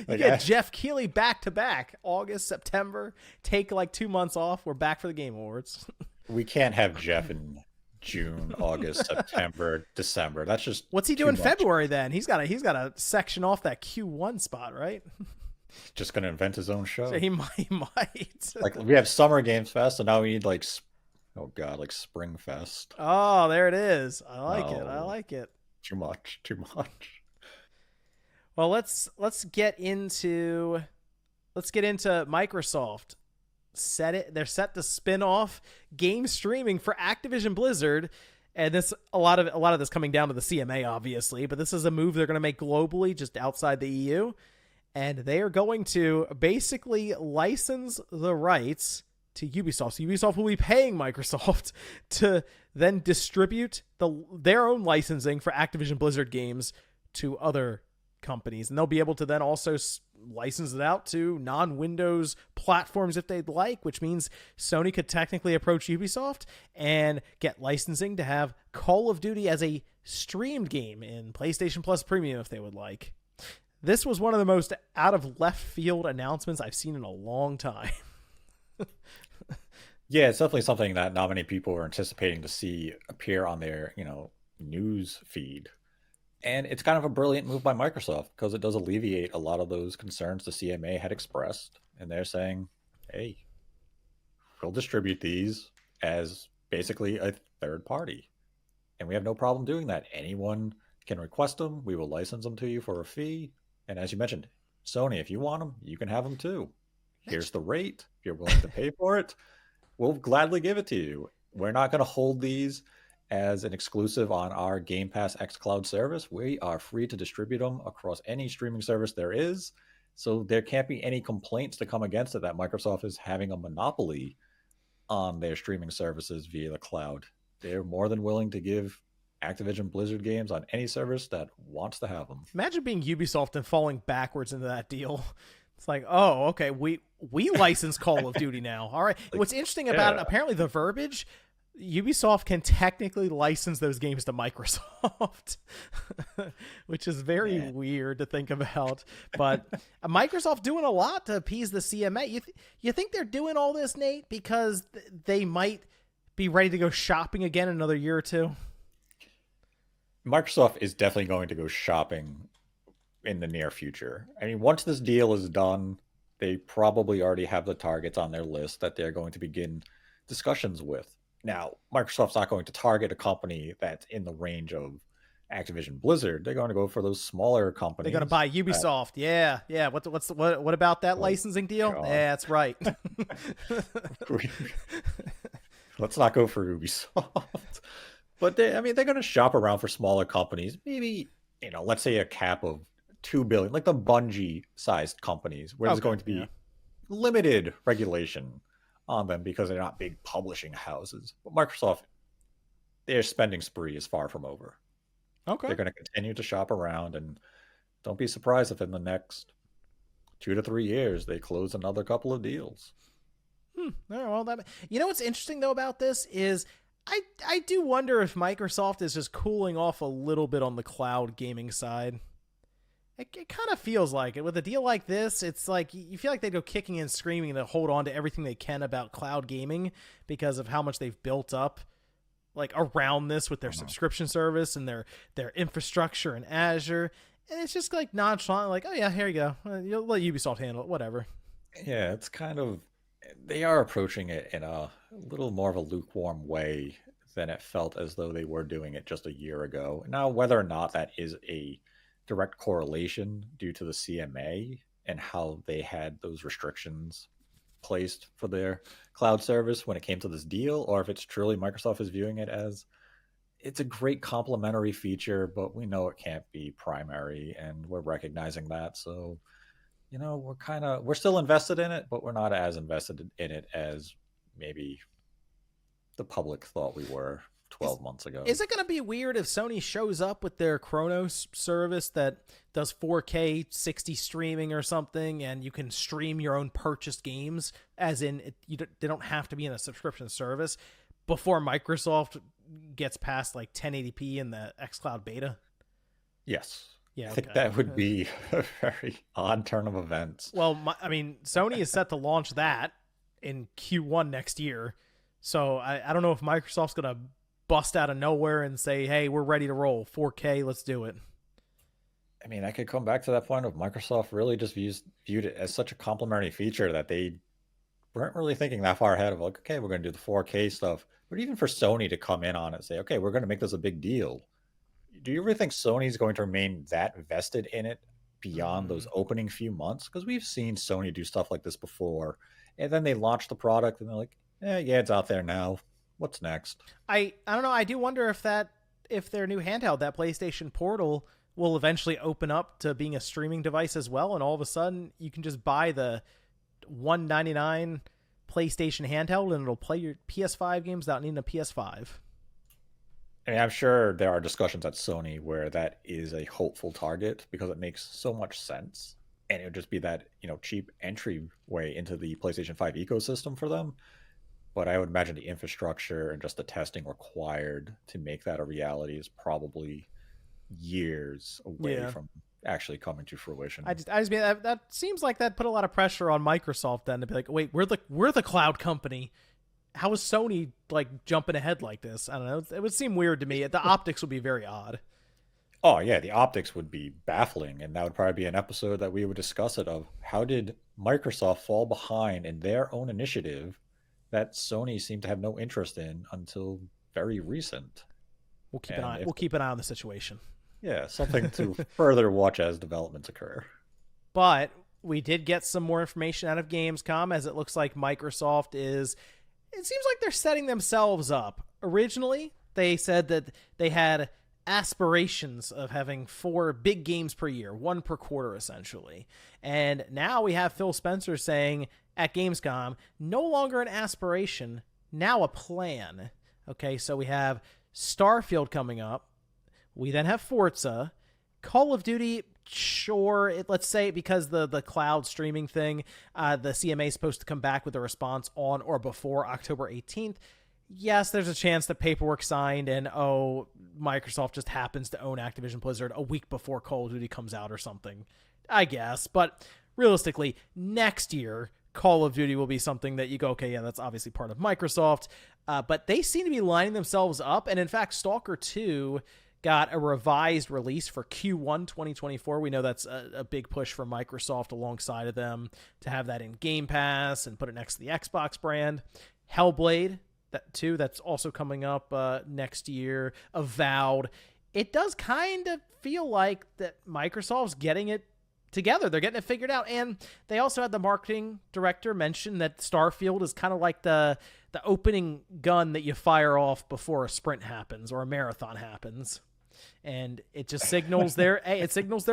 You get Jeff Keighley back to back, August, September. Take like 2 months off. We're back for the Game Awards. We can't have Jeff in June, August, September, December. That's just what's he doing in February then? He's got to section off that Q1 spot, right? Just gonna invent his own show. So he might. Like we have Summer Games Fest, and now we need like Spring Fest. Oh, there it is. I like it. Too much. Well, let's get into let's get into Microsoft. They're set to spin off game streaming for Activision Blizzard, and this a lot of this coming down to the CMA, obviously, but this is a move they're going to make globally, just outside the EU, and they are going to basically license the rights to Ubisoft. So Ubisoft will be paying Microsoft to then distribute their own licensing for Activision Blizzard games to other companies, and they'll be able to then also license it out to non-Windows platforms if they'd like, which means Sony could technically approach Ubisoft and get licensing to have Call of Duty as a streamed game in PlayStation Plus Premium if they would like. This was one of the most out of left field announcements I've seen in a long time. Yeah, it's definitely something that not many people were anticipating to see appear on their, news feed. And it's kind of a brilliant move by Microsoft because it does alleviate a lot of those concerns the CMA had expressed. And they're saying, hey, we'll distribute these as basically a third party. And we have no problem doing that. Anyone can request them. We will license them to you for a fee. And as you mentioned, Sony, if you want them, you can have them too. Here's the rate. If you're willing to pay for it, we'll gladly give it to you. We're not going to hold these as an exclusive on our Game Pass xCloud service. We are free to distribute them across any streaming service there is. So there can't be any complaints to come against it that Microsoft is having a monopoly on their streaming services via the cloud. They're more than willing to give Activision Blizzard games on any service that wants to have them. Imagine being Ubisoft and falling backwards into that deal. It's like, oh, okay, we license Call of Duty now. All right. What's interesting about it, apparently the verbiage, Ubisoft can technically license those games to Microsoft, which is very weird to think about. But Microsoft doing a lot to appease the CMA. You think they're doing all this, Nate, because they might be ready to go shopping again in another year or two? Microsoft is definitely going to go shopping in the near future. I mean, once this deal is done, they probably already have the targets on their list that they're going to begin discussions with. Now, Microsoft's not going to target a company that's in the range of Activision Blizzard. They're going to go for those smaller companies. They're going to buy Ubisoft. Yeah. What about that licensing deal? God. Yeah, that's right. Let's not go for Ubisoft. But they're going to shop around for smaller companies. Maybe, let's say a cap of $2 billion, like the Bungie-sized companies, where there's going to be limited regulation on them because they're not big publishing houses. But Microsoft, their spending spree is far from over. Okay. They're going to continue to shop around, and don't be surprised if in the next 2 to 3 years they close another couple of deals. Well, what's interesting though about this is I do wonder if Microsoft is just cooling off a little bit on the cloud gaming side. It kind of feels like it. With a deal like this, it's like you feel like they go kicking and screaming to hold on to everything they can about cloud gaming because of how much they've built up like around this with their subscription service and their infrastructure in Azure. And it's just like nonchalant, like, oh yeah, here you go. You'll let Ubisoft handle it, whatever. Yeah, it's kind of, they are approaching it in a little more of a lukewarm way than it felt as though they were doing it just a year ago. Now, whether or not that is a direct correlation due to the CMA and how they had those restrictions placed for their cloud service when it came to this deal, or if it's truly Microsoft is viewing it as it's a great complementary feature, but we know it can't be primary, and we're recognizing that. So, we're still invested in it, but we're not as invested in it as maybe the public thought we were 12 months ago. Is it going to be weird if Sony shows up with their Chronos service that does 4K 60 streaming or something, and you can stream your own purchased games, as in they don't have to be in a subscription service, before Microsoft gets past like 1080p in the xCloud beta? Yes. Yeah, I think that would be a very odd turn of events. Well, Sony is set to launch that in Q1 next year, so I don't know if Microsoft's going to bust out of nowhere and say, hey, we're ready to roll 4K, let's do it. I mean, I could come back to that point of Microsoft really just viewed it as such a complementary feature that they weren't really thinking that far ahead of like, okay, we're going to do the 4K stuff. But even for Sony to come in on it and say, okay, we're going to make this a big deal. Do you really think Sony's going to remain that vested in it beyond those opening few months, because we've seen Sony do stuff like this before, and then they launch the product and they're like, yeah, it's out there now. What's next? I don't know. I do wonder if their new handheld, that PlayStation Portal, will eventually open up to being a streaming device as well, and all of a sudden you can just buy the $199 PlayStation handheld and it'll play your PS5 games without needing a PS5. I mean, I'm sure there are discussions at Sony where that is a hopeful target because it makes so much sense. And it would just be that, cheap entryway into the PlayStation 5 ecosystem for them. But I would imagine the infrastructure and just the testing required to make that a reality is probably years away from actually coming to fruition. I just mean that seems like that put a lot of pressure on Microsoft then to be like, wait, we're the cloud company. How is Sony like jumping ahead like this? I don't know. It would seem weird to me. The optics would be very odd. Oh yeah, the optics would be baffling, and that would probably be an episode that we would discuss it of how did Microsoft fall behind in their own initiative that Sony seemed to have no interest in until very recent. We'll keep an eye on the situation. Yeah, something to further watch as developments occur. But we did get some more information out of Gamescom, as it looks like Microsoft is... It seems like they're setting themselves up. Originally, they said that they had aspirations of having 4 big games per year, 1 per quarter, essentially. And now we have Phil Spencer saying at Gamescom, no longer an aspiration, now a plan. Okay, so we have Starfield coming up. We then have Forza, Call of Duty. Sure, let's say because the cloud streaming thing, the CMA is supposed to come back with a response on or before October 18th. Yes, there's a chance that paperwork signed and Microsoft just happens to own Activision Blizzard a week before Call of Duty comes out or something, I guess. But realistically, next year Call of Duty will be something that you go, okay, yeah, that's obviously part of Microsoft. But they seem to be lining themselves up, and in fact, Stalker 2 got a revised release for Q1 2024. We know that's a big push for Microsoft alongside of them to have that in Game Pass and put it next to the Xbox brand. Hellblade, that's also coming up next year. Avowed. It does kind of feel like that Microsoft's getting it together. They're getting it figured out. And they also had the marketing director mention that Starfield is kind of like the opening gun that you fire off before a sprint happens or a marathon happens. And it just signals their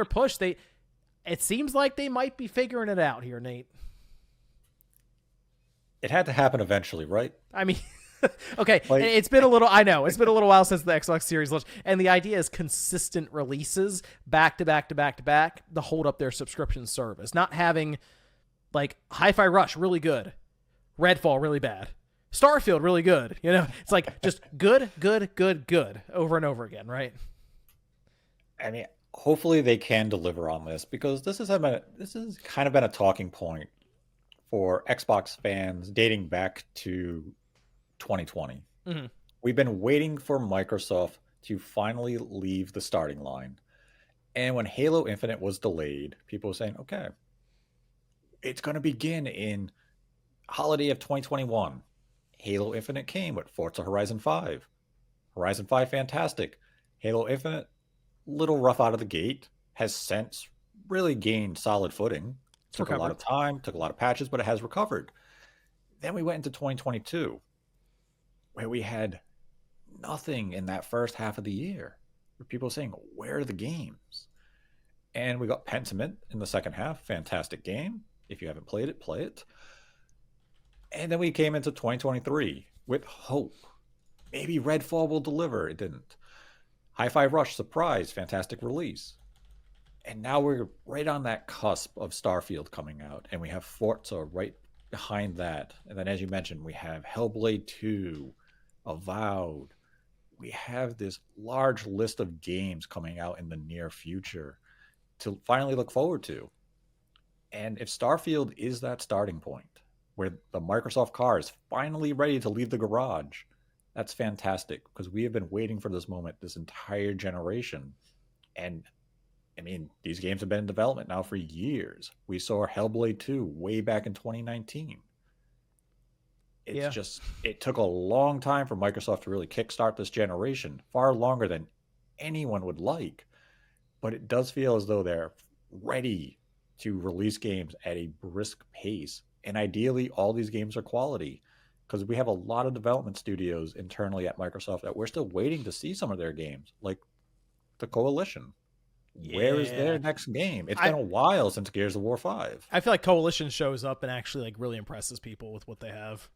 push. It seems like they might be figuring it out here, Nate. It had to happen eventually, right? I mean, okay, it's been a little while since the Xbox Series launched, and the idea is consistent releases back to back to back to back to hold up their subscription service. Not having like Hi-Fi Rush really good, Redfall really bad, Starfield really good. It's like just good over and over again, right? I mean, hopefully they can deliver on this, because this has kind of been a talking point for Xbox fans dating back to 2020. Mm-hmm. We've been waiting for Microsoft to finally leave the starting line. And when Halo Infinite was delayed, people were saying, okay, it's going to begin in holiday of 2021. Halo Infinite came with Forza Horizon 5. Horizon 5, fantastic. Halo Infinite, little rough out of the gate, has since really gained solid footing. Took a lot of time, took a lot of patches, but it has recovered. Then we went into 2022, where we had nothing in that first half of the year. People saying, where are the games? And we got Pentiment in the second half. Fantastic game. If you haven't played it, play it. And then we came into 2023 with hope. Maybe Redfall will deliver. It didn't. Hi-Fi Rush, surprise, fantastic release. And now we're right on that cusp of Starfield coming out. And we have Forza right behind that. And then, as you mentioned, we have Hellblade 2, Avowed. We have this large list of games coming out in the near future to finally look forward to. And if Starfield is that starting point, where the Microsoft car is finally ready to leave the garage, that's fantastic, because we have been waiting for this moment this entire generation. And I mean, these games have been in development now for years. We saw Hellblade 2 way back in 2019. It took a long time for Microsoft to really kickstart this generation, far longer than anyone would like. But it does feel as though they're ready to release games at a brisk pace. And ideally, all these games are quality because we have a lot of development studios internally at Microsoft that we're still waiting to see some of their games, like the Coalition. Where is Yeah. their next game? It's I been a while since Gears of War 5. I feel like Coalition shows up and actually like really impresses people with what they have.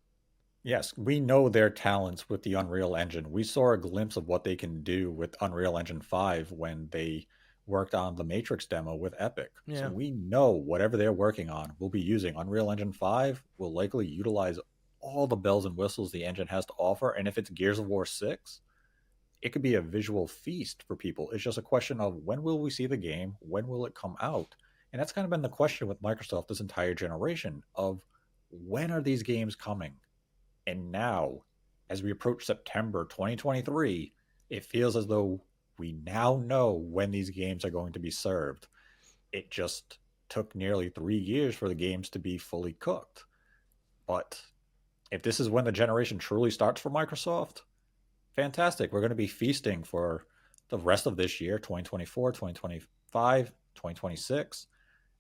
Yes, we know their talents with the Unreal Engine. We saw a glimpse of what they can do with Unreal Engine 5 when they worked on the Matrix demo with Epic. So Yeah. we know whatever they're working on will be using. Unreal Engine 5 will likely utilize all the bells and whistles the engine has to offer. And if it's Gears of War 6, it could be a visual feast for people. It's just a question of when will we see the game? When will it come out? And that's kind of been the question with Microsoft this entire generation of when are these games coming? And now, as we approach September 2023, it feels as though we now know when these games are going to be served. It just took nearly 3 years for the games to be fully cooked. But if this is when the generation truly starts for Microsoft, fantastic. We're going to be feasting for the rest of this year, 2024, 2025, 2026.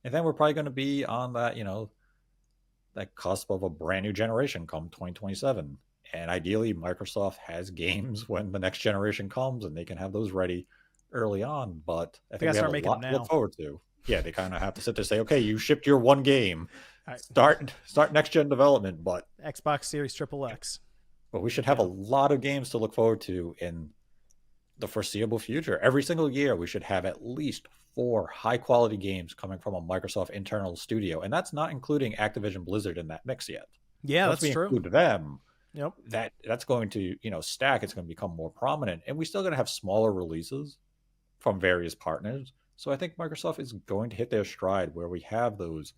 And then we're probably going to be on that cusp of a brand new generation come 2027. And ideally, Microsoft has games when the next generation comes and they can have those ready early on. But I They think gotta we have start a making them lot to look now. forward to. Yeah, they kind of have to sit there and say, okay, you shipped your one game. All right. Start next gen development, Xbox Series XXX. but we should have a lot of games to look forward to in the foreseeable future. Every single year, we should have at least 4 high quality games coming from a Microsoft internal studio, and that's not including Activision Blizzard in that mix yet. Yeah, Once that's we true. include them, Yep. that's going to stack. It's going to become more prominent, and we're still going to have smaller releases from various partners. So I think Microsoft is going to hit their stride where we have those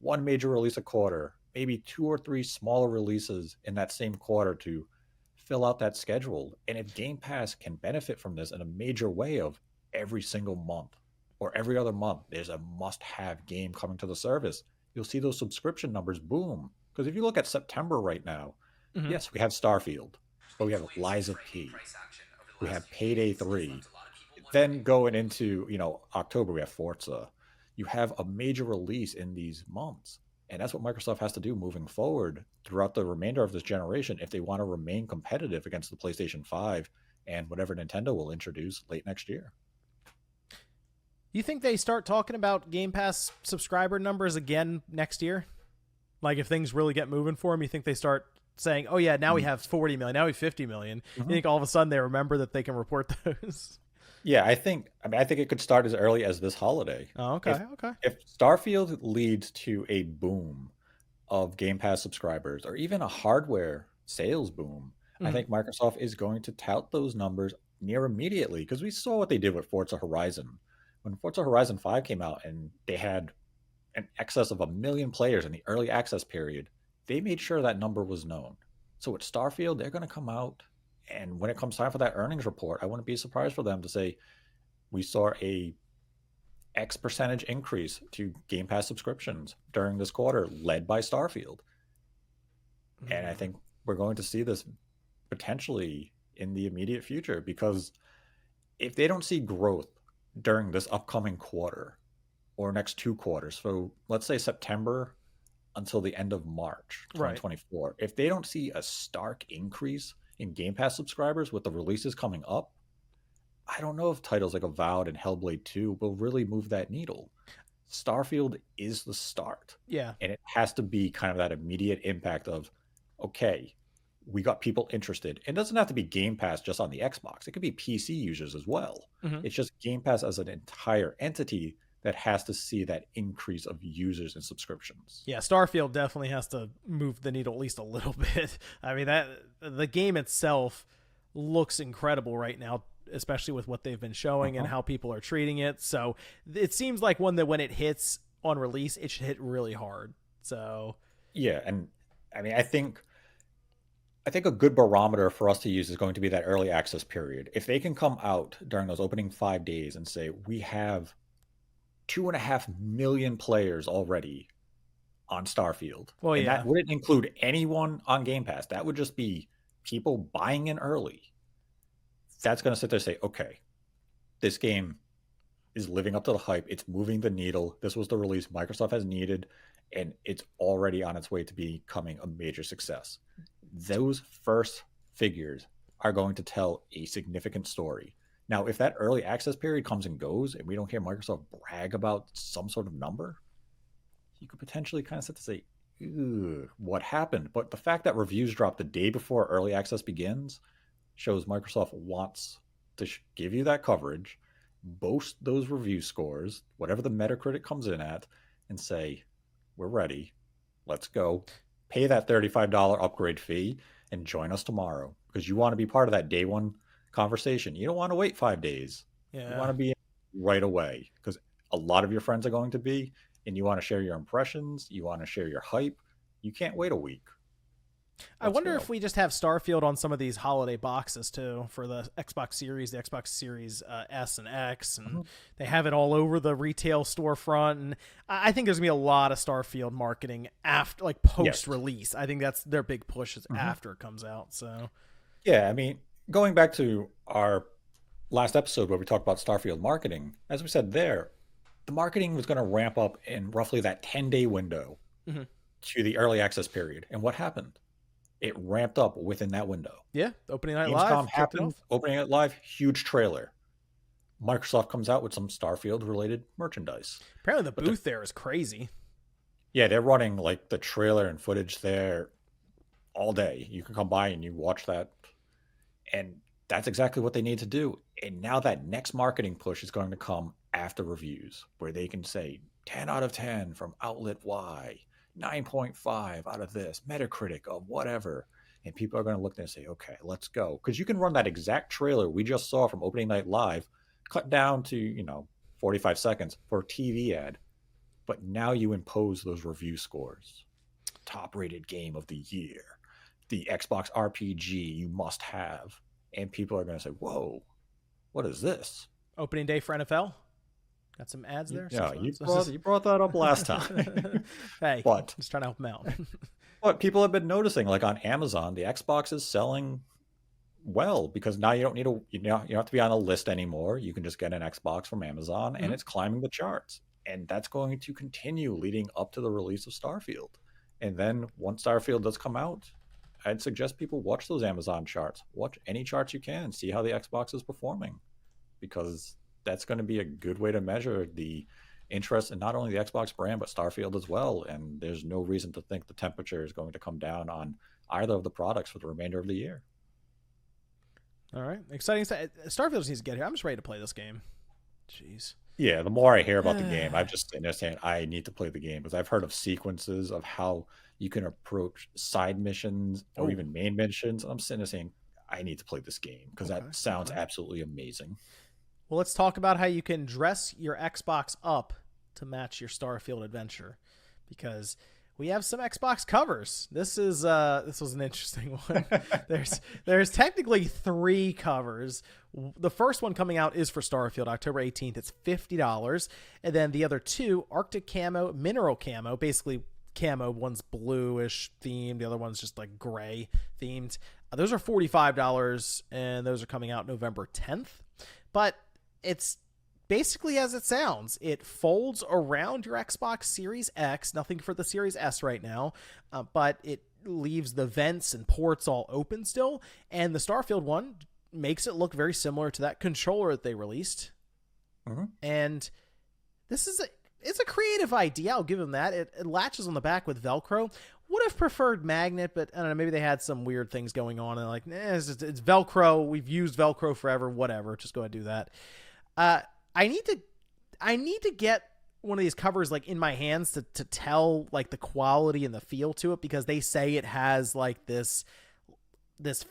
one major release a quarter, maybe 2 or 3 smaller releases in that same quarter to fill out that schedule. And if Game Pass can benefit from this in a major way of every single month or every other month, there's a must-have game coming to the service, you'll see those subscription numbers boom. Because if you look at September right now, Mm-hmm. yes, we have Starfield, but we have Liza P, we have Payday 3. Then going into October, we have Forza. You have a major release in these months. And that's what Microsoft has to do moving forward throughout the remainder of this generation if they want to remain competitive against the PlayStation 5 and whatever Nintendo will introduce late next year. You think they start talking about Game Pass subscriber numbers again next year? Like if things really get moving for them, you think they start saying, "Oh yeah, now we have 40 million, now we have 50 million." You think all of a sudden they remember that they can report those? Yeah, I think it could start as early as this holiday. Oh, okay, okay. If Starfield leads to a boom of Game Pass subscribers or even a hardware sales boom, I think Microsoft is going to tout those numbers near immediately because we saw what they did with Forza Horizon. When Forza Horizon 5 came out and they had an excess of 1 million players in the early access period, they made sure that number was known. So with Starfield, they're going to come out, and when it comes time for that earnings report, I wouldn't be surprised for them to say, we saw a X percentage increase to Game Pass subscriptions during this quarter, led by Starfield. And I think we're going to see this potentially in the immediate future because if they don't see growth during this upcoming quarter or next 2 quarters, so let's say September until the end of March 2024, if they don't see a stark increase in Game Pass subscribers with the releases coming up, I don't know if titles like Avowed and Hellblade 2 will really move that needle. Starfield is the start. Yeah. And it has to be kind of that immediate impact of, okay, we got people interested. It doesn't have to be Game Pass just on the Xbox. It could be PC users as well. It's just Game Pass as an entire entity that has to see that increase of users and subscriptions. Yeah, Starfield definitely has to move the needle at least a little bit. I mean, that the game itself looks incredible right now, especially with what they've been showing and how people are treating it. So it seems like one that when it hits on release, it should hit really hard. So yeah, and I mean, I think a good barometer for us to use is going to be that early access period. If they can come out during those opening 5 days and say, we have 2.5 million players already on Starfield. Well, and yeah. that wouldn't include anyone on Game Pass. That would just be people buying in early. That's going to sit there and say, okay, this game is living up to the hype. It's moving the needle. This was the release Microsoft has needed, and it's already on its way to becoming a major success. Those first figures are going to tell a significant story. Now, if that early access period comes and goes and we don't hear Microsoft brag about some sort of number, you could potentially kind of sit to say, what happened? But the fact that reviews drop the day before early access begins shows Microsoft wants to give you that coverage, boast those review scores, whatever the Metacritic comes in at, and say, we're ready. Let's go. Pay that $35 upgrade fee and join us tomorrow, because you want to be part of that day one conversation. You don't want to wait 5 days. Yeah. You want to be right away, because a lot of your friends are going to be, and you want to share your impressions. You want to share your hype. You can't wait a week. I wonder if we just have Starfield on some of these holiday boxes too for the Xbox Series, the Xbox Series S and X, and they have it all over the retail storefront. And I think there's gonna be a lot of Starfield marketing after, like post release. I think that's their big push is after it comes out. So, yeah, I mean, going back to our last episode where we talked about Starfield marketing, as we said there, the marketing was going to ramp up in roughly that 10-day window to the early access period. And what happened? It ramped up within that window. Yeah, opening night Gamescom live happened. Opening night live, huge trailer. Microsoft comes out with some Starfield related merchandise. Apparently the booth there is crazy. Yeah, they're running like the trailer and footage there all day. You can come by and you watch that. And that's exactly what they need to do. And now that next marketing push is going to come after reviews, where they can say 10 out of 10 from outlet Y, 9.5 out of this, Metacritic of whatever. And people are going to look there and say, okay, let's go. Because you can run that exact trailer we just saw from opening night live, cut down to, 45 seconds for a TV ad. But now you impose those review scores. Top rated game of the year. The Xbox RPG you must have. And people are going to say, whoa, what is this? Opening day for NFL? Got some ads there? Yeah, you brought that up last time. Hey, but just trying to help them out. But people have been noticing, like on Amazon, the Xbox is selling well, because now you don't need you don't have to be on a list anymore. You can just get an Xbox from Amazon, and it's climbing the charts. And that's going to continue leading up to the release of Starfield. And then once Starfield does come out, I'd suggest people watch those Amazon charts. Watch any charts you can, see how the Xbox is performing, because that's going to be a good way to measure the interest in not only the Xbox brand, but Starfield as well. And there's no reason to think the temperature is going to come down on either of the products for the remainder of the year. All right. Exciting stuff. Starfield needs to get here. I'm just ready to play this game. Jeez. Yeah, the more I hear about the game, I'm just sitting there saying, I need to play the game, because I've heard of sequences of how you can approach side missions or even main missions. I'm sitting there saying, I need to play this game, because that sounds absolutely amazing. Well, let's talk about how you can dress your Xbox up to match your Starfield adventure, because we have some Xbox covers. This was an interesting one. There's technically 3 covers. The first one coming out is for Starfield, October 18th. It's $50, and then the other 2, Arctic camo, mineral camo, basically camo. One's bluish themed, the other one's just like gray themed. Those are $45, and those are coming out November 10th. But it's basically as it sounds. It folds around your Xbox Series X, nothing for the Series S right now, but it leaves the vents and ports all open still, and the Starfield one makes it look very similar to that controller that they released. And this is it's a creative idea, I'll give them that. It latches on the back with Velcro. Would have preferred magnet, but I don't know, maybe they had some weird things going on, and like, it's Velcro, we've used Velcro forever, whatever, just go ahead and do that. I need to get one of these covers like in my hands to tell like the quality and the feel to it, because they say it has like this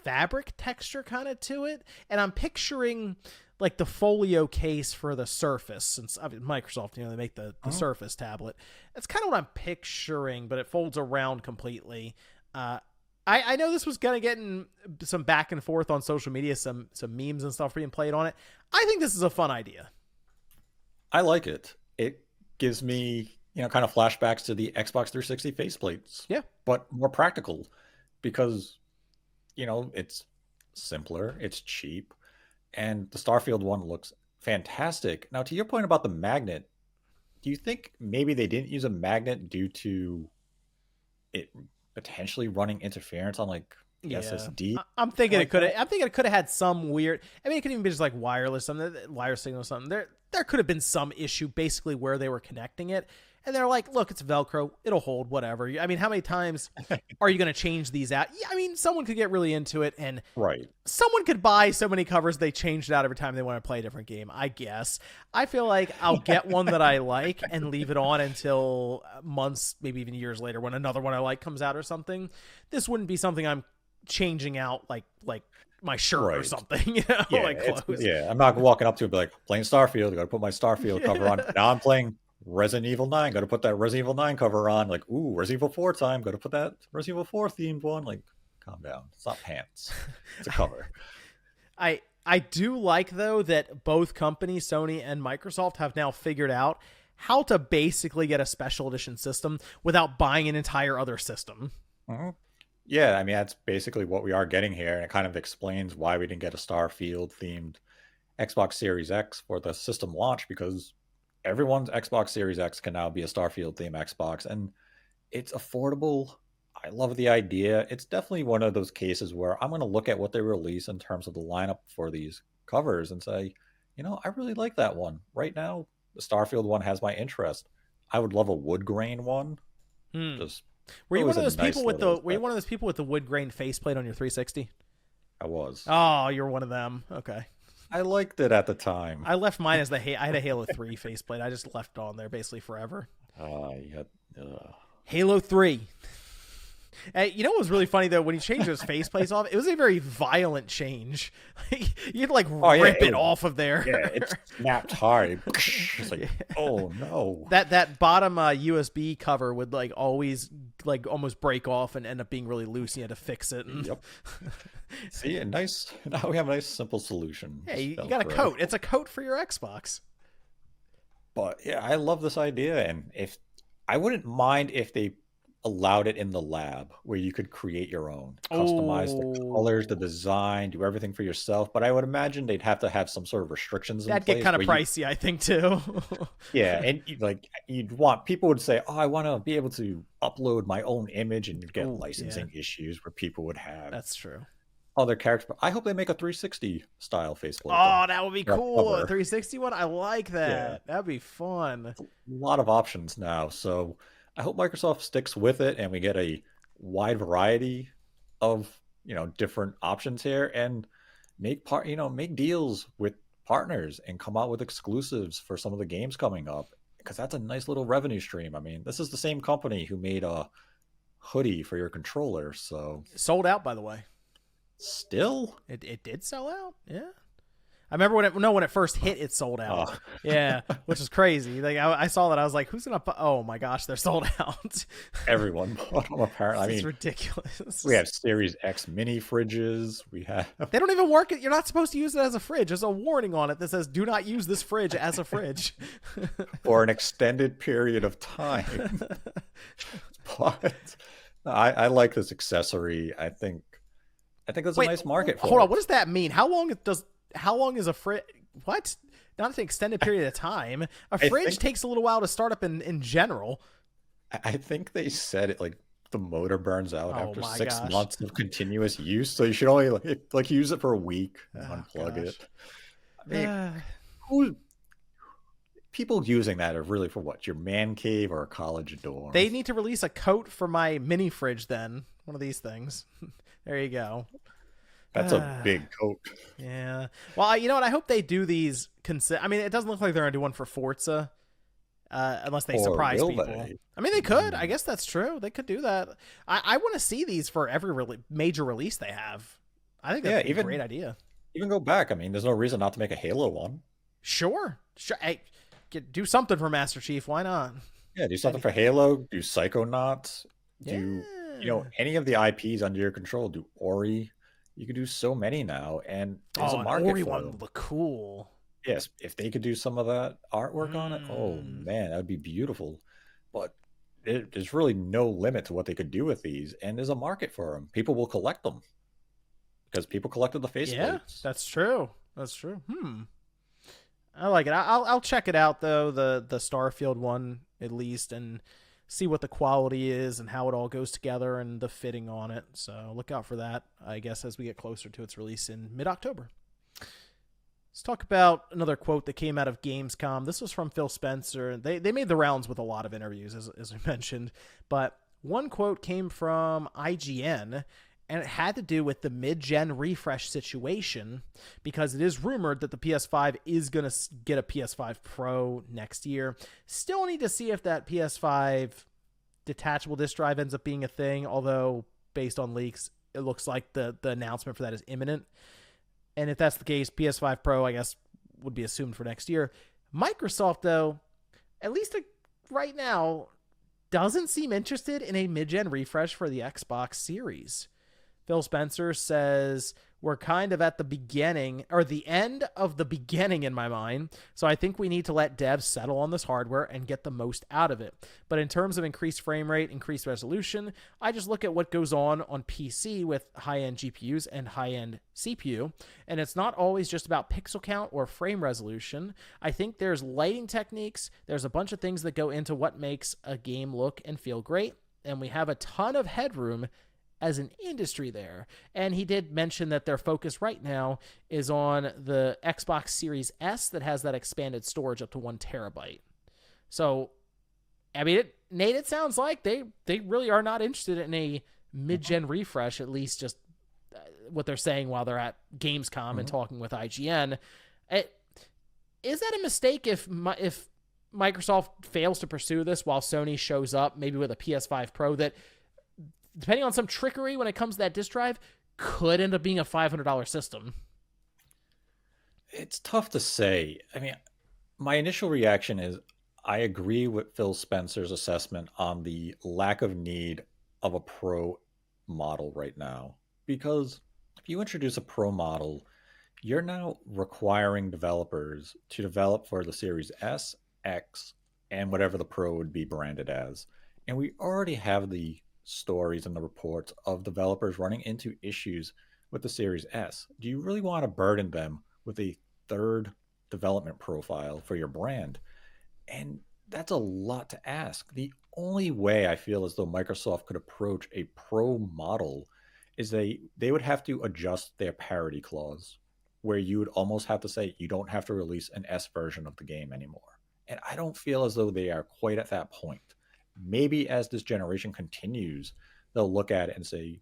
fabric texture kind of to it, and I'm picturing like the folio case for the Surface, since Microsoft, they make the Surface tablet. That's kind of what I'm picturing, but it folds around completely. I know this was gonna get in some back and forth on social media, some memes and stuff being played on it. I think this is a fun idea. I like it. It gives me, kind of flashbacks to the Xbox 360 faceplates. Yeah. But more practical, because, it's simpler, it's cheap, and the Starfield one looks fantastic. Now, to your point about the magnet, do you think maybe they didn't use a magnet due to it potentially running interference on like the Yeah, SSD? I'm Something thinking it like could. that? I'm thinking it could have had some weird. I mean, it could even be just like wireless, something, wire signal, or something. There could have been some issue basically where they were connecting it, and they're like, "Look, it's Velcro. It'll hold whatever." I mean, how many times are you going to change these out? Yeah, I mean, someone could get really into it, and Right. someone could buy so many covers they change it out every time they want to play a different game. I guess. I feel like I'll get one that I like and leave it on until months, maybe even years later, when another one I like comes out or something. This wouldn't be something I'm changing out like my shirt or Right. something, you know, Yeah, like clothes. I'm not walking up to it and be like, playing Starfield, gotta put my Starfield cover on. Yeah. Now I'm playing Resident Evil 9, gotta put that Resident Evil 9 cover on. Like, ooh, Resident Evil 4 time, gotta put that Resident Evil 4 themed one. Like, calm down. It's not pants. It's a cover. I do like though that both companies, Sony and Microsoft, have now figured out how to basically get a special edition system without buying an entire other system. Mhm. Yeah, I mean that's basically what we are getting here, and it kind of explains why we didn't get a Starfield themed Xbox Series X for the system launch, because everyone's Xbox Series X can now be a Starfield themed Xbox, and it's affordable. I love the idea. It's definitely one of those cases where I'm going to look at what they release in terms of the lineup for these covers and say, I really like that one. Right now, the Starfield one has my interest. I would love a wood grain one. Hmm. Just Were you one always of a those nice people with little the Were you aesthetic. one of those people with the wood grain faceplate on your 360? I was. Oh, you're one of them. Okay. I liked it at the time. I left mine as I had a Halo 3 faceplate. I just left it on there basically forever. You had, Halo 3. You know what was really funny though? When he changed those faceplates off, it was a very violent change. You had to like Oh yeah, rip it off of there. yeah, it snapped hard. It's like, oh no. That bottom USB cover would like always like almost break off and end up being really loose. You had to fix it. And Yep. See, a nice. Now we have a nice, simple solution. yeah, you got a Velcro. coat. It's a coat for your Xbox. But yeah, I love this idea, and if I wouldn't mind if they allowed it in the lab where you could create your own, customize the Oh, colors, the design, do everything for yourself. But I would imagine they'd have to have some sort of restrictions in that'd get place kind of where you, pricey, I think, too. yeah, and like you'd want people would say, "Oh, I want to be able to upload my own image," and you'd get Oh, yeah, licensing issues where people would have that's true. other characters. But I hope they make a 360 style faceplate though. Oh, that would be Or a cool. A cover. 360 one. I like Yeah. that. That'd be fun. A lot of options now. So I hope Microsoft sticks with it and we get a wide variety of, different options here, and make deals with partners and come out with exclusives for some of the games coming up, because that's a nice little revenue stream. I mean, this is the same company who made a hoodie for your controller, so Sold out, by the way. still, It did sell out. Yeah. I remember when it first hit, it sold out. uh, Yeah, which is crazy. Like I saw that, I was like, "Who's gonna?" Oh my gosh, they're sold out. everyone bought them apparently. I It's mean, ridiculous. we have Series X mini fridges. We have They don't even work. You're not supposed to use it as a fridge. There's a warning on it that says, "Do not use this fridge as a fridge." for an extended period of time. But I like this accessory. I think there's a nice market for hold on. it. What does that mean? How long is a fridge? What? Not an extended period of time. A fridge think- takes a little while to start up in general. I think they said it like the motor burns out Oh after my 6 gosh. months of continuous use, so you should only like use it for a week and Oh, unplug gosh. it. I mean, who people using that are really for what? Your man cave or a college dorm? They need to release a coat for my mini fridge then. One of these things. There you go. That's a big coat. Yeah. Well, you know what? I hope they do these. I mean, it doesn't look like they're going to do one for Forza unless they Or surprise will people. they? I mean, they could. I guess that's true. They could do that. I want to see these for every major release they have. I think that's a great idea. Even go back. I mean, there's no reason not to make a Halo one. Sure. Hey, do something for Master Chief. Why not? Yeah, do something for Halo. Do Psychonauts. Do Yeah. any of the IPs under your control? Do Ori. You could do so many now, and there's a an market Ori for one them. would look cool. Yes, if they could do some of that artwork on it, oh Mm. man, that'd be beautiful. But there's really no limit to what they could do with these, and there's a market for them. People will collect them because people collected the Yeah, faceplates. that's true. That's true. I like it. I'll check it out though, the Starfield one at least, and see what the quality is and how it all goes together and the fitting on it. So look out for that, I guess, as we get closer to its release in mid-October. Let's talk about another quote that came out of Gamescom. This was from Phil Spencer. They made the rounds with a lot of interviews, as we mentioned, but one quote came from IGN, and it had to do with the mid-gen refresh situation, because it is rumored that the PS5 is going to get a PS5 Pro next year. Still need to see if that PS5 detachable disk drive ends up being a thing, although based on leaks, it looks like the announcement for that is imminent. And if that's the case, PS5 Pro, I guess, would be assumed for next year. Microsoft, though, at least right now, doesn't seem interested in a mid-gen refresh for the Xbox Series. Phil Spencer says, we're kind of at the beginning, or the end of the beginning in my mind, so I think we need to let devs settle on this hardware and get the most out of it. But in terms of increased frame rate, increased resolution, I just look at what goes on PC with high-end GPUs and high-end CPU, and it's not always just about pixel count or frame resolution. I think there's lighting techniques, there's a bunch of things that go into what makes a game look and feel great, and we have a ton of headroom as an industry there. And he did mention that their focus right now is on the Xbox Series S that has that expanded storage up to 1 terabyte. So, I mean, Nate, it sounds like they really are not interested in a mid-gen refresh, at least just what they're saying while they're at Gamescom and talking with IGN. Is that a mistake if Microsoft fails to pursue this while Sony shows up maybe with a PS5 Pro that, depending on some trickery when it comes to that disk drive, could end up being a $500 system? It's tough to say. I mean, my initial reaction is I agree with Phil Spencer's assessment on the lack of need of a Pro model right now. Because if you introduce a Pro model, you're now requiring developers to develop for the Series S, X, and whatever the Pro would be branded as. And we already have the stories and the reports of developers running into issues with the Series S. Do you really want to burden them with a third development profile for your brand? And that's a lot to ask. The only way I feel as though Microsoft could approach a Pro model is they would have to adjust their parity clause, where you would almost have to say you don't have to release an S version of the game anymore. And I don't feel as though they are quite at that point. Maybe as this generation continues, they'll look at it and say,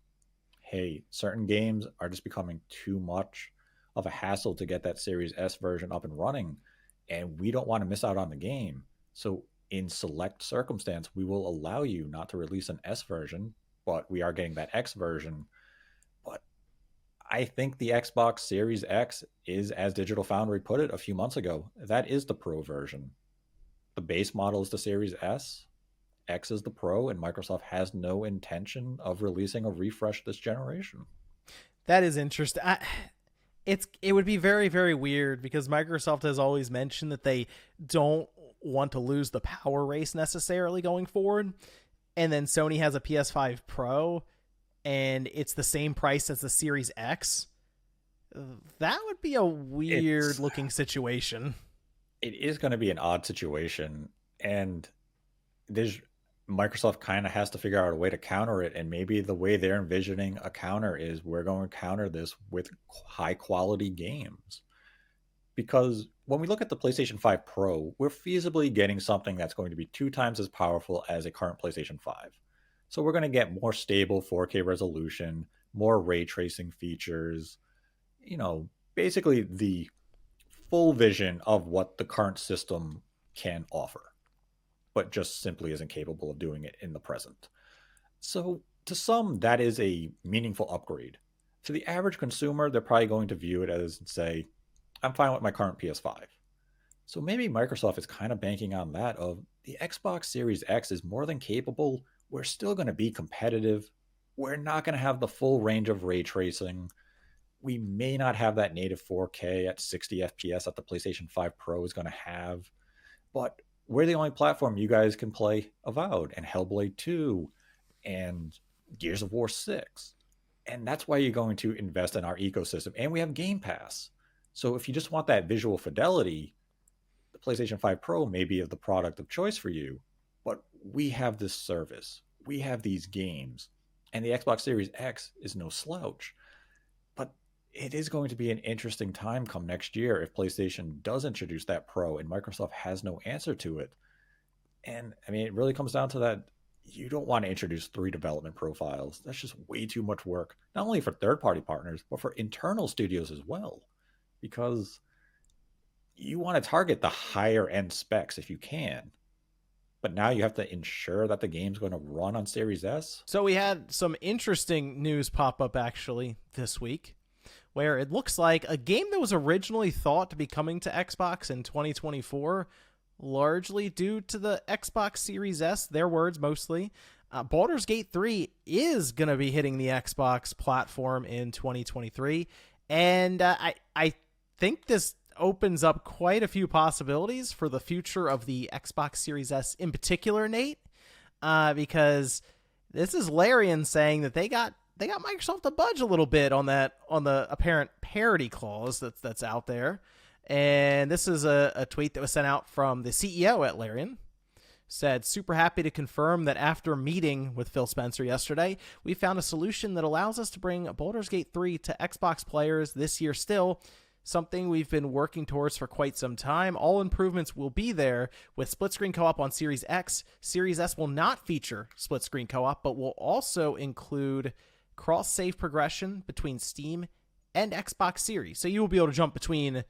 hey, certain games are just becoming too much of a hassle to get that Series S version up and running, and we don't want to miss out on the game. So in select circumstance, we will allow you not to release an S version, but we are getting that X version. But I think the Xbox Series X is, as Digital Foundry put it a few months ago, that is the Pro version. The base model is the Series S. X is the Pro, and Microsoft has no intention of releasing a refresh this generation. That is interesting. It would be very, very weird, because Microsoft has always mentioned that they don't want to lose the power race necessarily going forward. And then Sony has a PS5 Pro, and it's the same price as the Series X. That would be a weird looking situation. It is going to be an odd situation, and Microsoft kind of has to figure out a way to counter it, and maybe the way they're envisioning a counter is we're going to counter this with high quality games. Because when we look at the PlayStation 5 Pro, we're feasibly getting something that's going to be 2 times as powerful as a current PlayStation 5. So we're going to get more stable 4K resolution, more ray tracing features, basically the full vision of what the current system can offer, but just simply isn't capable of doing it in the present. So to some, that is a meaningful upgrade. To the average consumer, they're probably going to view it as, say, I'm fine with my current PS5. So maybe Microsoft is kind of banking on that of the Xbox Series X is more than capable. We're still going to be competitive. We're not going to have the full range of ray tracing. We may not have that native 4K at 60 FPS that the PlayStation 5 Pro is going to have, but we're the only platform you guys can play Avowed and Hellblade 2 and Gears of War 6. And that's why you're going to invest in our ecosystem. And we have Game Pass. So if you just want that visual fidelity, the PlayStation 5 Pro may be the product of choice for you, but we have this service, we have these games, and the Xbox Series X is no slouch. But it is going to be an interesting time come next year if PlayStation does introduce that Pro and Microsoft has no answer to it. And I mean, it really comes down to that. You don't want to introduce 3 development profiles. That's just way too much work, not only for third party partners, but for internal studios as well. Because you want to target the higher end specs if you can. But now you have to ensure that the game's going to run on Series S. So we had some interesting news pop up actually this week, where it looks like a game that was originally thought to be coming to Xbox in 2024, largely due to the Xbox Series S, their words mostly. Baldur's Gate 3 is going to be hitting the Xbox platform in 2023. And I think this opens up quite a few possibilities for the future of the Xbox Series S in particular, Nate, because this is Larian saying that they got Microsoft to budge a little bit on the apparent parity clause that's out there. And this is a tweet that was sent out from the CEO at Larian. Said, super happy to confirm that after meeting with Phil Spencer yesterday, we found a solution that allows us to bring Baldur's Gate 3 to Xbox players this year still, something we've been working towards for quite some time. All improvements will be there with split-screen co-op on Series X. Series S will not feature split-screen co-op, but will also include cross-save progression between Steam and Xbox Series. So you will be able to jump between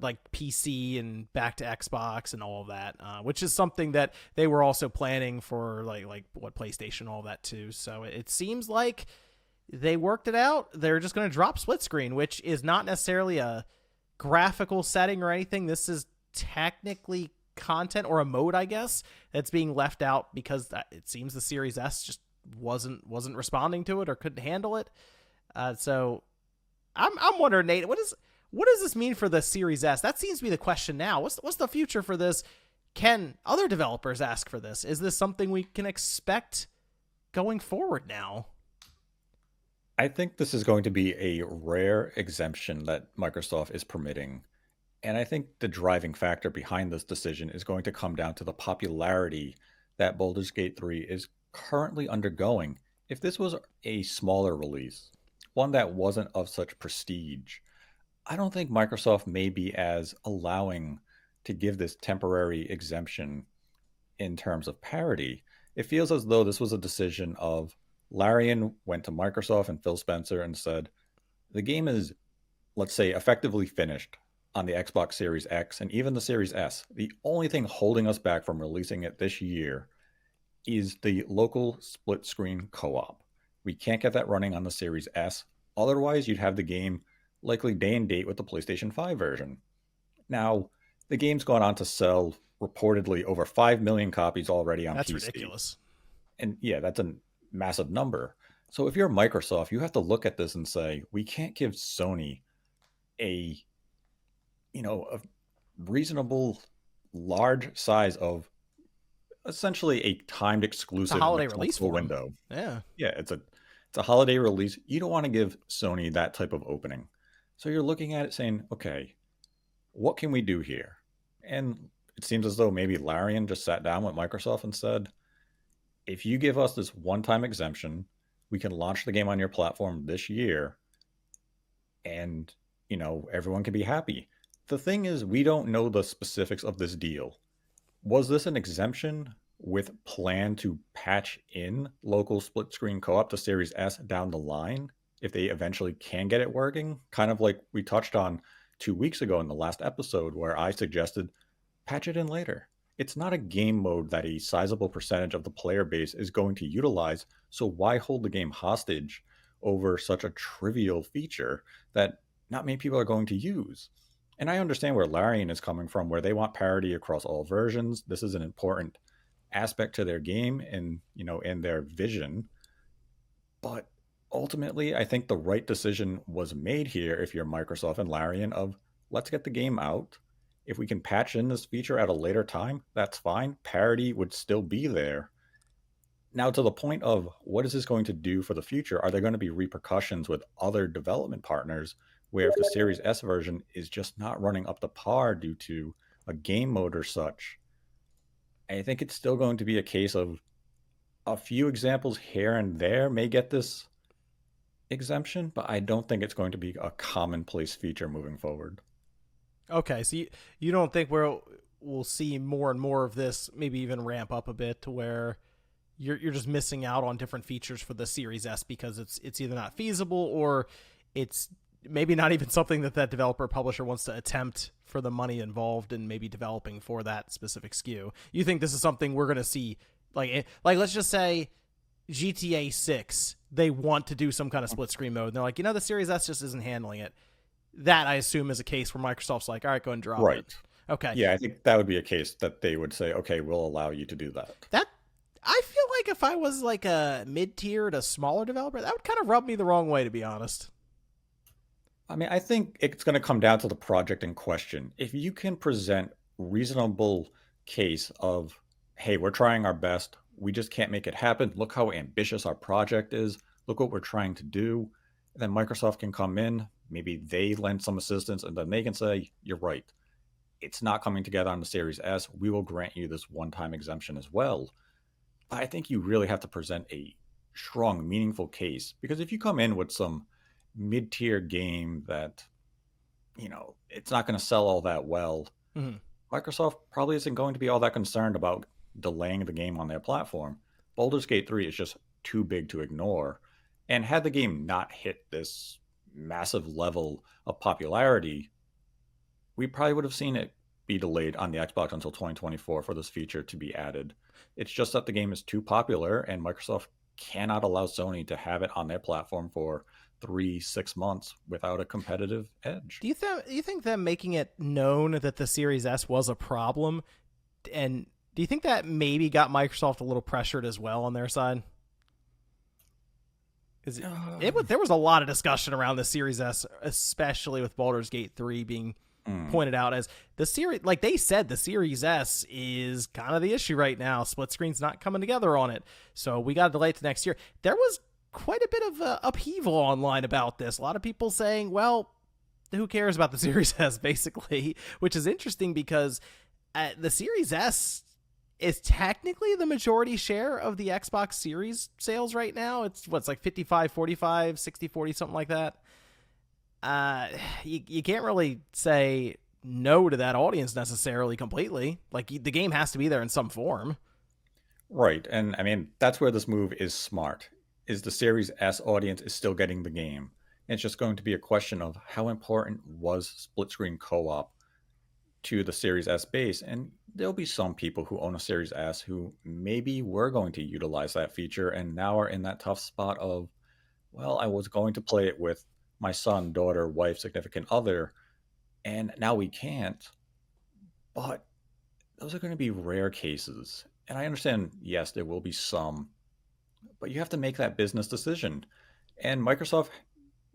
like PC and back to Xbox and all of that, which is something that they were also planning for like what PlayStation, all that too. So it seems like they worked it out. They're just going to drop split screen, which is not necessarily a graphical setting or anything. This is technically content or a mode, I guess, that's being left out because it seems the Series S just wasn't responding to it or couldn't handle it. So I'm wondering, Nate, what does this mean for the Series S? That seems to be the question now. What's the future for this? Can other developers ask for this? Is this something we can expect going forward now? I think this is going to be a rare exemption that Microsoft is permitting. And I think the driving factor behind this decision is going to come down to the popularity that Baldur's Gate 3 is currently undergoing. If this was a smaller release, one that wasn't of such prestige, I don't think Microsoft may be as allowing to give this temporary exemption in terms of parity. It feels as though this was a decision of Larian went to Microsoft and Phil Spencer and said, the game is, let's say, effectively finished on the Xbox Series X and even the Series S. The only thing holding us back from releasing it this year is the local split screen co-op. We can't get that running on the Series S. Otherwise, you'd have the game likely day and date with the PlayStation 5 version. Now, the game's gone on to sell reportedly over 5 million copies already on PC. That's ridiculous. And yeah, that's a massive number. So if you're Microsoft, you have to look at this and say, we can't give Sony a reasonable large size of essentially a timed exclusive holiday release window. Yeah, it's a holiday release. You don't want to give Sony that type of opening. So you're looking at it saying, okay, what can we do here? And it seems as though maybe Larian just sat down with Microsoft and said, if you give us this one-time exemption, we can launch the game on your platform this year and, everyone can be happy. The thing is, we don't know the specifics of this deal. Was this an exemption with plan to patch in local split screen co-op to Series S down the line if they eventually can get it working? Kind of like we touched on 2 weeks ago in the last episode where I suggested patch it in later. It's not a game mode that a sizable percentage of the player base is going to utilize, so why hold the game hostage over such a trivial feature that not many people are going to use? And I understand where Larian is coming from, where they want parity across all versions. This is an important aspect to their game and, in their vision. But ultimately, I think the right decision was made here if you're Microsoft and Larian of let's get the game out. If we can patch in this feature at a later time, that's fine. Parity would still be there. Now, to the point of what is this going to do for the future? Are there going to be repercussions with other development partners where if the Series S version is just not running up to par due to a game mode or such, I think it's still going to be a case of a few examples here and there may get this exemption, but I don't think it's going to be a commonplace feature moving forward. Okay, so you don't think we'll see more and more of this, maybe even ramp up a bit to where you're just missing out on different features for the Series S because it's either not feasible or it's maybe not even something that that developer or publisher wants to attempt for the money involved in maybe developing for that specific SKU. You think this is something we're going to see like let's just say GTA 6, they want to do some kind of split screen mode and they're like, the Series S just isn't handling it. That I assume is a case where Microsoft's like, all right, go and drop Right. it. Okay. Yeah, I think that would be a case that they would say, okay, we'll allow you to do that. That I feel like if I was like a mid-tier to smaller developer, that would kind of rub me the wrong way, to be honest. I mean, I think it's going to come down to the project in question. If you can present reasonable case of, hey, we're trying our best, we just can't make it happen. Look how ambitious our project is. Look what we're trying to do. And then Microsoft can come in, maybe they lend some assistance, and then they can say, you're right. It's not coming together on the Series S. We will grant you this one-time exemption as well. But I think you really have to present a strong, meaningful case, because if you come in with some mid-tier game that it's not going to sell all that well, Mm-hmm. Microsoft probably isn't going to be all that concerned about delaying the game on their platform. Baldur's Gate 3 is just too big to ignore, and had the game not hit this massive level of popularity, we probably would have seen it be delayed on the Xbox until 2024 for this feature to be added. It's just that the game is too popular and Microsoft cannot allow Sony to have it on their platform for 3-6 months without a competitive edge. Do you think them making it known that the Series S was a problem, and do you think that maybe got Microsoft a little pressured as well on their side? Because there was a lot of discussion around the Series S, especially with Baldur's Gate 3 being pointed out as the series. Like they said, the Series S is kind of the issue right now. Split screen's not coming together on it, so we got to delay it to next year. There was quite a bit of upheaval online about this. A lot of people saying, well, who cares about the Series S, basically, which is interesting because the Series S is technically the majority share of the Xbox Series sales right now. It's like 55-45, 60-40, something like that. You can't really say no to that audience necessarily completely. Like the game has to be there in some form. Right. And I mean, that's where this move is smart. Is the Series S audience is still getting the game. It's just going to be a question of how important was split screen co-op to the Series S base. And there'll be some people who own a Series S who maybe were going to utilize that feature and now are in that tough spot of, well, I was going to play it with my son, daughter, wife, significant other, and now we can't. But those are going to be rare cases. And I understand, yes, there will be some, but you have to make that business decision. And Microsoft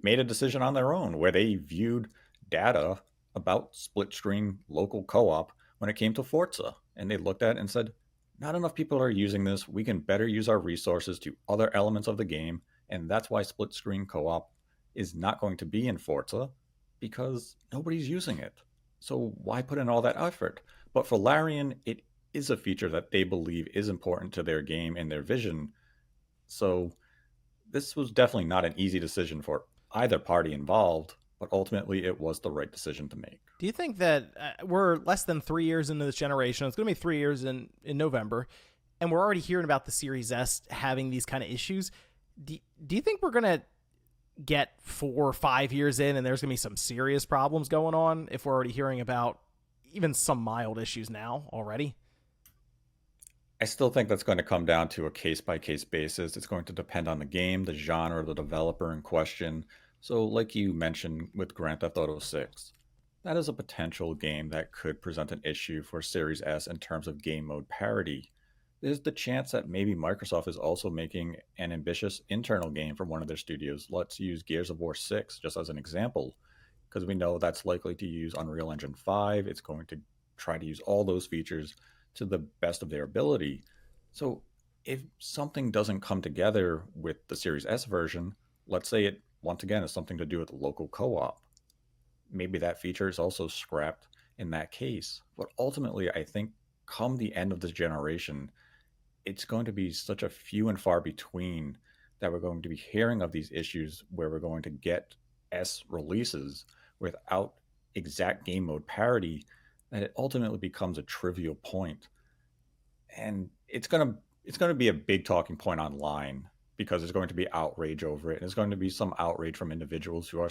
made a decision on their own where they viewed data about split screen local co-op when it came to Forza. And they looked at it and said, not enough people are using this. We can better use our resources to other elements of the game. And that's why split screen co-op is not going to be in Forza, because nobody's using it. So why put in all that effort? But for Larian, it is a feature that they believe is important to their game and their vision. So this was definitely not an easy decision for either party involved, but ultimately it was the right decision to make. Do you think that we're less than 3 years into this generation? It's going to be 3 years in November, and we're already hearing about the Series S having these kind of issues. Do you think we're going to get 4 or 5 years in and there's going to be some serious problems going on if we're already hearing about even some mild issues now already? I still think that's going to come down to a case-by-case basis. It's going to depend on the game, the genre, the developer in question. So like you mentioned with Grand Theft Auto 6, that is a potential game that could present an issue for Series S in terms of game mode parity. There's the chance that maybe Microsoft is also making an ambitious internal game from one of their studios. Let's use Gears of War 6 just as an example, because we know that's likely to use Unreal Engine 5. It's going to try to use all those features to the best of their ability. So if something doesn't come together with the Series S version, let's say it once again has something to do with local co-op, maybe that feature is also scrapped in that case. But ultimately, I think come the end of this generation, it's going to be such a few and far between that we're going to be hearing of these issues where we're going to get S releases without exact game mode parity that it ultimately becomes a trivial point. And it's going to be a big talking point online because there's going to be outrage over it, and there's going to be some outrage from individuals who are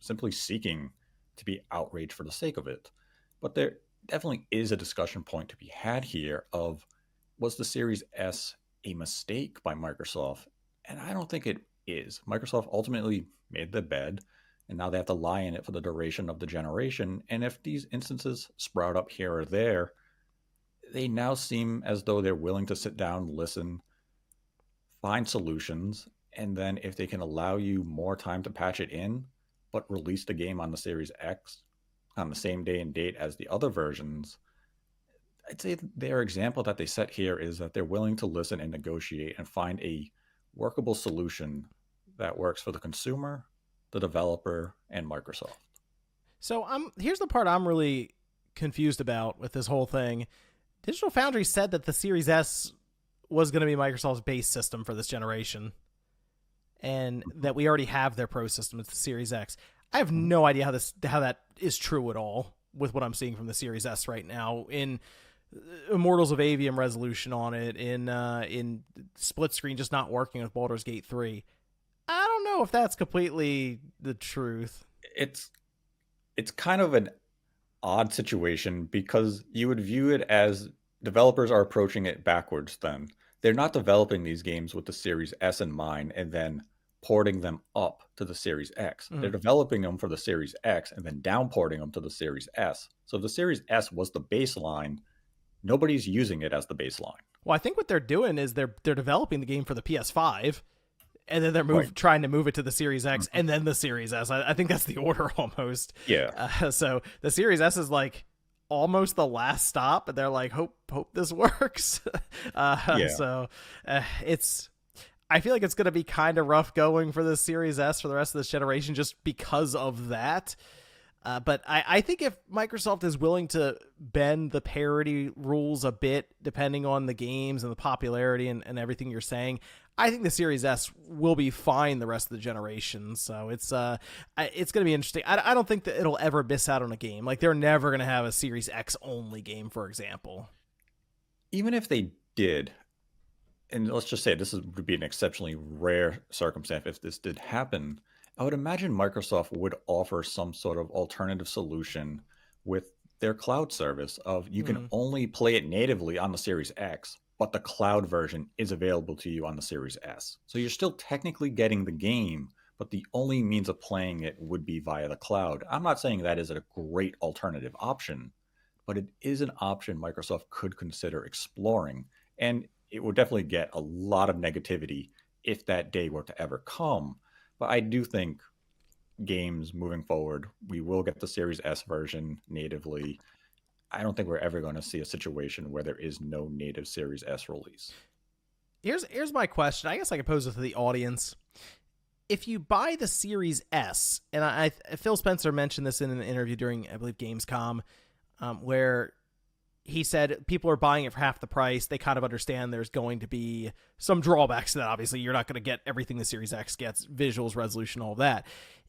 simply seeking to be outraged for the sake of it. But there definitely is a discussion point to be had here of, was the Series S a mistake by Microsoft? And I don't think it is. Microsoft ultimately made the bed, and now they have to lie in it for the duration of the generation. And if these instances sprout up here or there, they now seem as though they're willing to sit down, listen, find solutions, and then if they can allow you more time to patch it in, but release the game on the Series X on the same day and date as the other versions, I'd say their example that they set here is that they're willing to listen and negotiate and find a workable solution that works for the consumer, the developer, and Microsoft. So here's the part I'm really confused about with this whole thing. Digital Foundry said that the Series S was going to be Microsoft's base system for this generation, and that we already have their Pro system. It's the Series X. I have no idea how that is true at all with what I'm seeing from the Series S right now in Immortals of Avium resolution on it, in split screen just not working with Baldur's Gate 3. I don't know if that's completely the truth. It's kind of an odd situation because you would view it as developers are approaching it backwards then. They're not developing these games with the Series S in mind and then porting them up to the Series X. They're developing them for the Series X and then downporting them to the Series S. So if the Series S was the baseline, nobody's using it as the baseline. Well, I think what they're doing is they're developing the game for the PS5, and then they're trying to move it to the Series X and then the Series S. I think that's the order almost. Yeah. So the Series S is like almost the last stop, and they're like, hope this works. So it's. I feel like it's going to be kind of rough going for the Series S for the rest of this generation just because of that. But I think if Microsoft is willing to bend the parity rules a bit, depending on the games and the popularity and everything you're saying, I think the Series S will be fine the rest of the generation. So it's going to be interesting. I don't think that it'll ever miss out on a game. Like, they're never going to have a Series X only game, for example. Even if they did, and let's just say would be an exceptionally rare circumstance if this did happen, I would imagine Microsoft would offer some sort of alternative solution with their cloud service of you can only play it natively on the Series X, but the cloud version is available to you on the Series S. So you're still technically getting the game, but the only means of playing it would be via the cloud. I'm not saying that is a great alternative option, but it is an option Microsoft could consider exploring. And it would definitely get a lot of negativity if that day were to ever come. But I do think games moving forward, we will get the Series S version natively. I don't think we're ever going to see a situation where there is no native Series S release. Here's my question. I guess I could pose it to the audience. If you buy the Series S, and Phil Spencer mentioned this in an interview during, I believe, Gamescom, where he said people are buying it for half the price. They kind of understand there's going to be some drawbacks to that. Obviously, you're not going to get everything the Series X gets, visuals, resolution, all of that.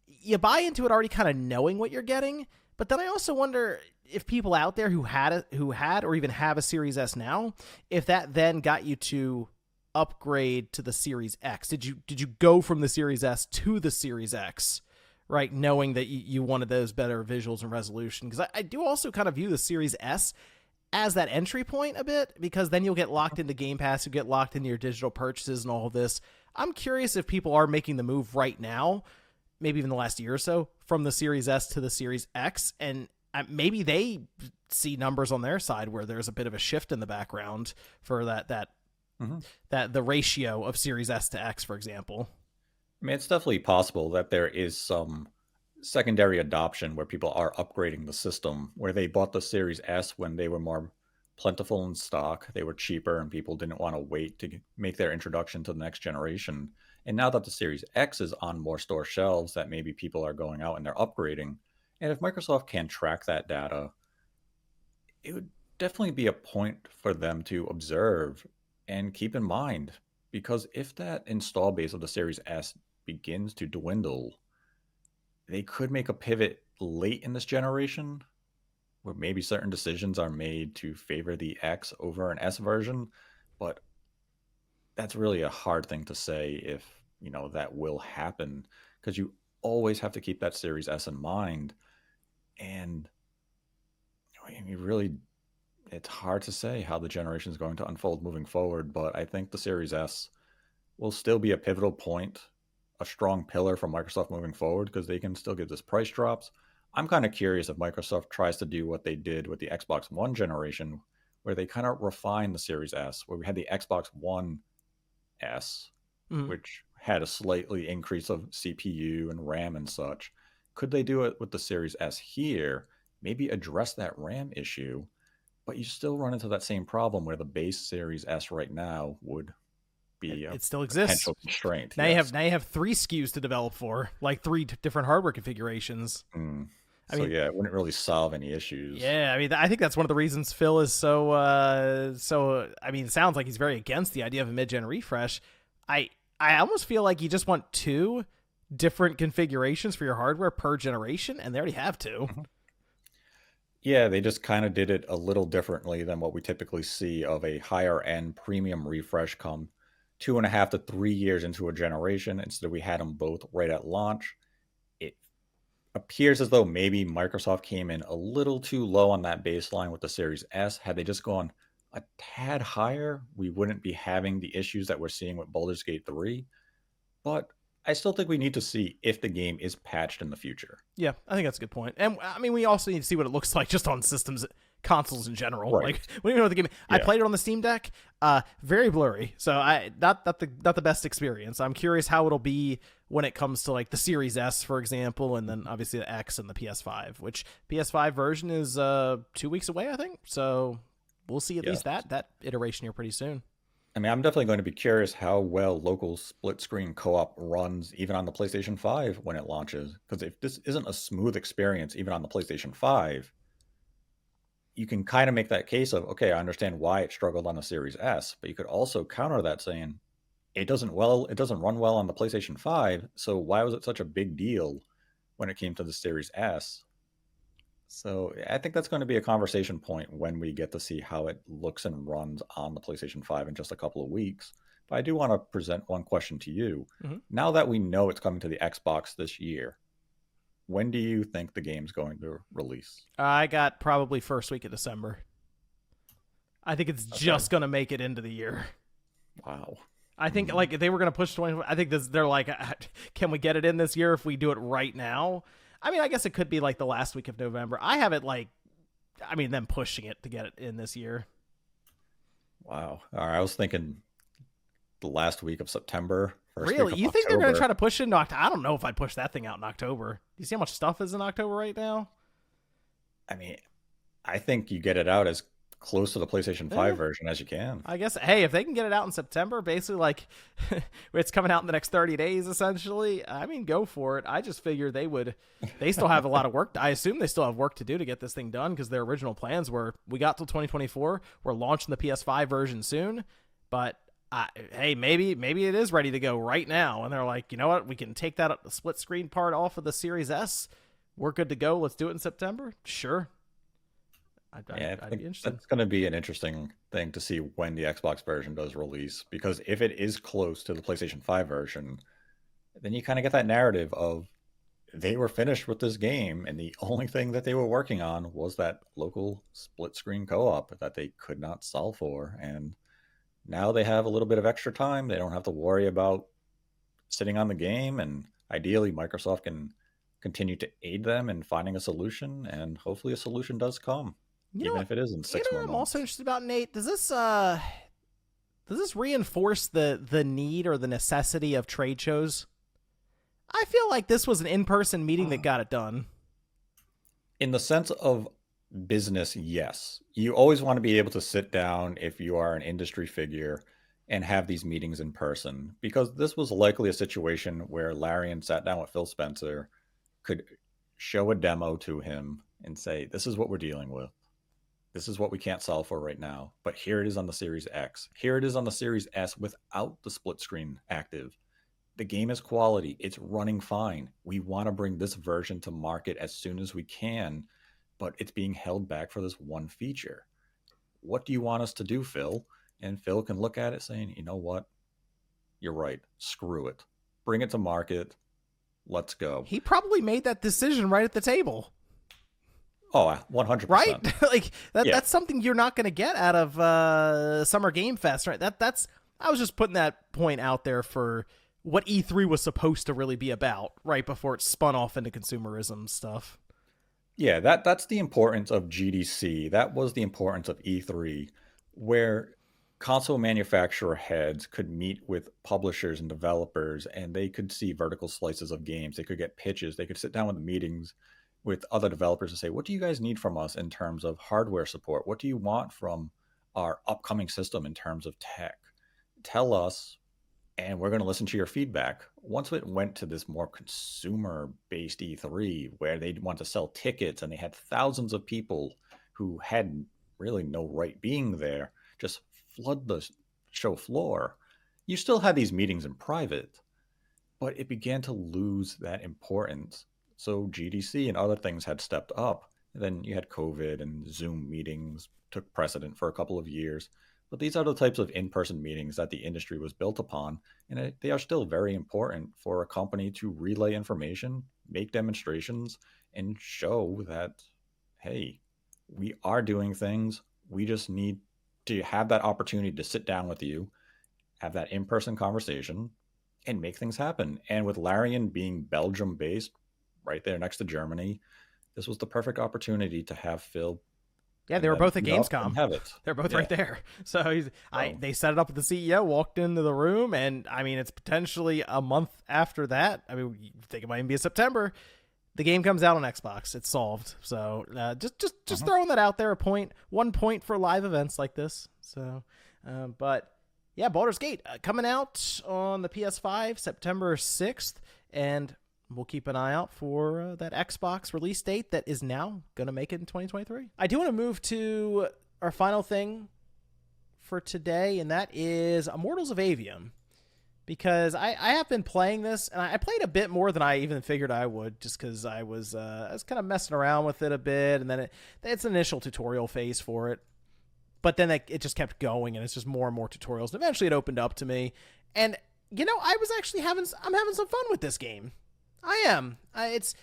You buy into it already kind of knowing what you're getting. But then I also wonder if people out there who had or even have a Series S now, if that then got you to upgrade to the Series X. Did you go from the Series S to the Series X, right, knowing that you wanted those better visuals and resolution? Because I do also kind of view the Series S as that entry point a bit, because then you'll get locked into Game Pass, you get locked into your digital purchases and all of this. I'm curious if people are making the move right now, maybe even the last year or so, from the Series S to the Series X, and maybe they see numbers on their side where there's a bit of a shift in the background for that the ratio of Series S to X, for example. I mean, it's definitely possible that there is some secondary adoption where people are upgrading the system, where they bought the Series S when they were more plentiful in stock, they were cheaper, and people didn't want to wait to make their introduction to the next generation. And now that the Series X is on more store shelves, that maybe people are going out and they're upgrading. And if Microsoft can track that data, it would definitely be a point for them to observe and keep in mind, because if that install base of the Series S begins to dwindle, they could make a pivot late in this generation where maybe certain decisions are made to favor the X over an S version, but that's really a hard thing to say if, that will happen, because you always have to keep that Series S in mind. And I mean, really, it's hard to say how the generation is going to unfold moving forward, but I think the Series S will still be a pivotal point, a strong pillar for Microsoft moving forward, because they can still give this price drops. I'm kind of curious if Microsoft tries to do what they did with the Xbox One generation, where they kind of refined the Series S, where we had the Xbox One S, Mhm. which had a slightly increase of CPU and RAM and such. Could they do it with the Series S here? Maybe address that RAM issue, but you still run into that same problem where the base Series S right now would It, be a it still exists. potential constraint. Now you have Yes. now you have three SKUs to develop for, like three different hardware configurations. Mm. I So mean, yeah, it wouldn't really solve any issues. yeah, I mean, I think that's one of the reasons Phil is so. I mean, it sounds like he's very against the idea of a mid-gen refresh. I I almost feel like you just want two different configurations for your hardware per generation, and they already have two. Mhm. Yeah, they just kind of did it a little differently than what we typically see of a higher end premium refresh come 2.5 to 3 years into a generation. Instead, we had them both right at launch. It appears as though maybe Microsoft came in a little too low on that baseline with the Series S. Had they just gone a tad higher, we wouldn't be having the issues that we're seeing with Baldur's Gate 3. But I still think we need to see if the game is patched in the future. Yeah, I think that's a good point. And I mean, we also need to see what it looks like just on systems, consoles in general. Right. Like we don't even know what the game. I Yeah. played it on the Steam Deck, very blurry. So I not the best experience. I'm curious how it'll be when it comes to like the Series S, for example, and then obviously the X and the PS5, which PS5 version is 2 weeks away, I think. So we'll see at Yes. least that iteration here pretty soon. I mean, I'm definitely going to be curious how well local split screen co op runs even on the PlayStation 5 when it launches. Because if this isn't a smooth experience, even on the PlayStation 5, you can kind of make that case of, okay, I understand why it struggled on the Series S, but you could also counter that saying it doesn't run well on the PlayStation 5, so why was it such a big deal when it came to the Series S? So I think that's going to be a conversation point when we get to see how it looks and runs on the PlayStation 5 in just a couple of weeks. But I do want to present one question to you. Mm-hmm. Now that we know it's coming to the Xbox this year, when do you think the game's going to release? I got probably first week of December. I think it's Okay. just gonna make it into the year. Wow. I think like if they were going to push 20. I think they're like, can we get it in this year if we do it right now? I mean, I guess it could be like the last week of November. I have it like, I mean, them pushing it to get it in this year. Wow. All right. I was thinking the last week of September, first week Really? of You think they're going to October. try to push it in October? I don't know if I'd push that thing out in October. Do you see how much stuff is in October right now? I mean, I think you get it out as close to the PlayStation Eh, 5 version as you can. I guess, hey, if they can get it out in September, basically like it's coming out in the next 30 days, essentially, I mean, go for it. I just figure they still have a lot of work. I assume they still have work to do to get this thing done because their original plans were we got till 2024. We're launching the PS5 version soon, but hey, maybe it is ready to go right now. And they're like, you know what? We can take that split screen part off of the Series S. We're good to go. Let's do it in September. Sure. Yeah, I I'd think be interested. that's going to be an interesting thing to see when the Xbox version does release. Because if it is close to the PlayStation 5 version, then you kind of get that narrative of they were finished with this game, and the only thing that they were working on was that local split screen co op that they could not solve for. And now they have a little bit of extra time. They don't have to worry about sitting on the game. And ideally, Microsoft can continue to aid them in finding a solution. And hopefully, a solution does come, You know even what? if it is in You six know more what I'm also months. interested about, Nate? Does this reinforce the need or the necessity of trade shows? I feel like this was an in-person meeting that got it done. In the sense of business, yes. You always want to be able to sit down if you are an industry figure and have these meetings in person, because this was likely a situation where Larian sat down with Phil Spencer, could show a demo to him and say, this is what we're dealing with. this is what we can't sell for right now, but here it is on the Series X. Here it is on the Series S without the split screen active. The game is quality. It's running fine. We want to bring this version to market as soon as we can, but it's being held back for this one feature. What do you want us to do, Phil? And Phil can look at it saying, you know what? You're right. Screw it. Bring it to market. Let's go. He probably made that decision right at the table. Oh, 100%. Right? Like Yeah. that's something you're not going to get out of Summer Game Fest, right? That's I was just putting that point out there for what E3 was supposed to really be about, right before it spun off into consumerism stuff. Yeah, that's the importance of GDC. That was the importance of E3, where console manufacturer heads could meet with publishers and developers, and they could see vertical slices of games. They could get pitches. They could sit down with meetings with other developers and say, what do you guys need from us in terms of hardware support? What do you want from our upcoming system in terms of tech? Tell us, and we're going to listen to your feedback. Once it went to this more consumer-based E3, where they want to sell tickets and they had thousands of people who had really no right being there, just flood the show floor, you still had these meetings in private, but it began to lose that importance. So GDC and other things had stepped up. And then you had COVID and Zoom meetings took precedent for a couple of years. But these are the types of in-person meetings that the industry was built upon, and they are still very important for a company to relay information, make demonstrations, and show that, hey, we are doing things. We just need to have that opportunity to sit down with you, have that in-person conversation, and make things happen. And with Larian being Belgium-based, right there next to Germany, this was the perfect opportunity to have Phil. Yeah, they were both at Gamescom. Have it. They're both right there. So they set it up with the CEO, walked into the room, and I mean, it's potentially a month after that. I mean, you think it might even be September. The game comes out on Xbox. It's solved. So just throwing that out there. 1 point for live events like this. So, but yeah, Baldur's Gate coming out on the PS5 September 6th, and we'll keep an eye out for that Xbox release date that is now going to make it in 2023. I do want to move to our final thing for today, and that is Immortals of Avium. Because I have been playing this, and I played a bit more than I even figured I would, just because I was kind of messing around with it a bit, and then it's an initial tutorial phase for it. But then it just kept going, and it's just more and more tutorials. And eventually it opened up to me. And, you know, I'm having some fun with this game. I am. It's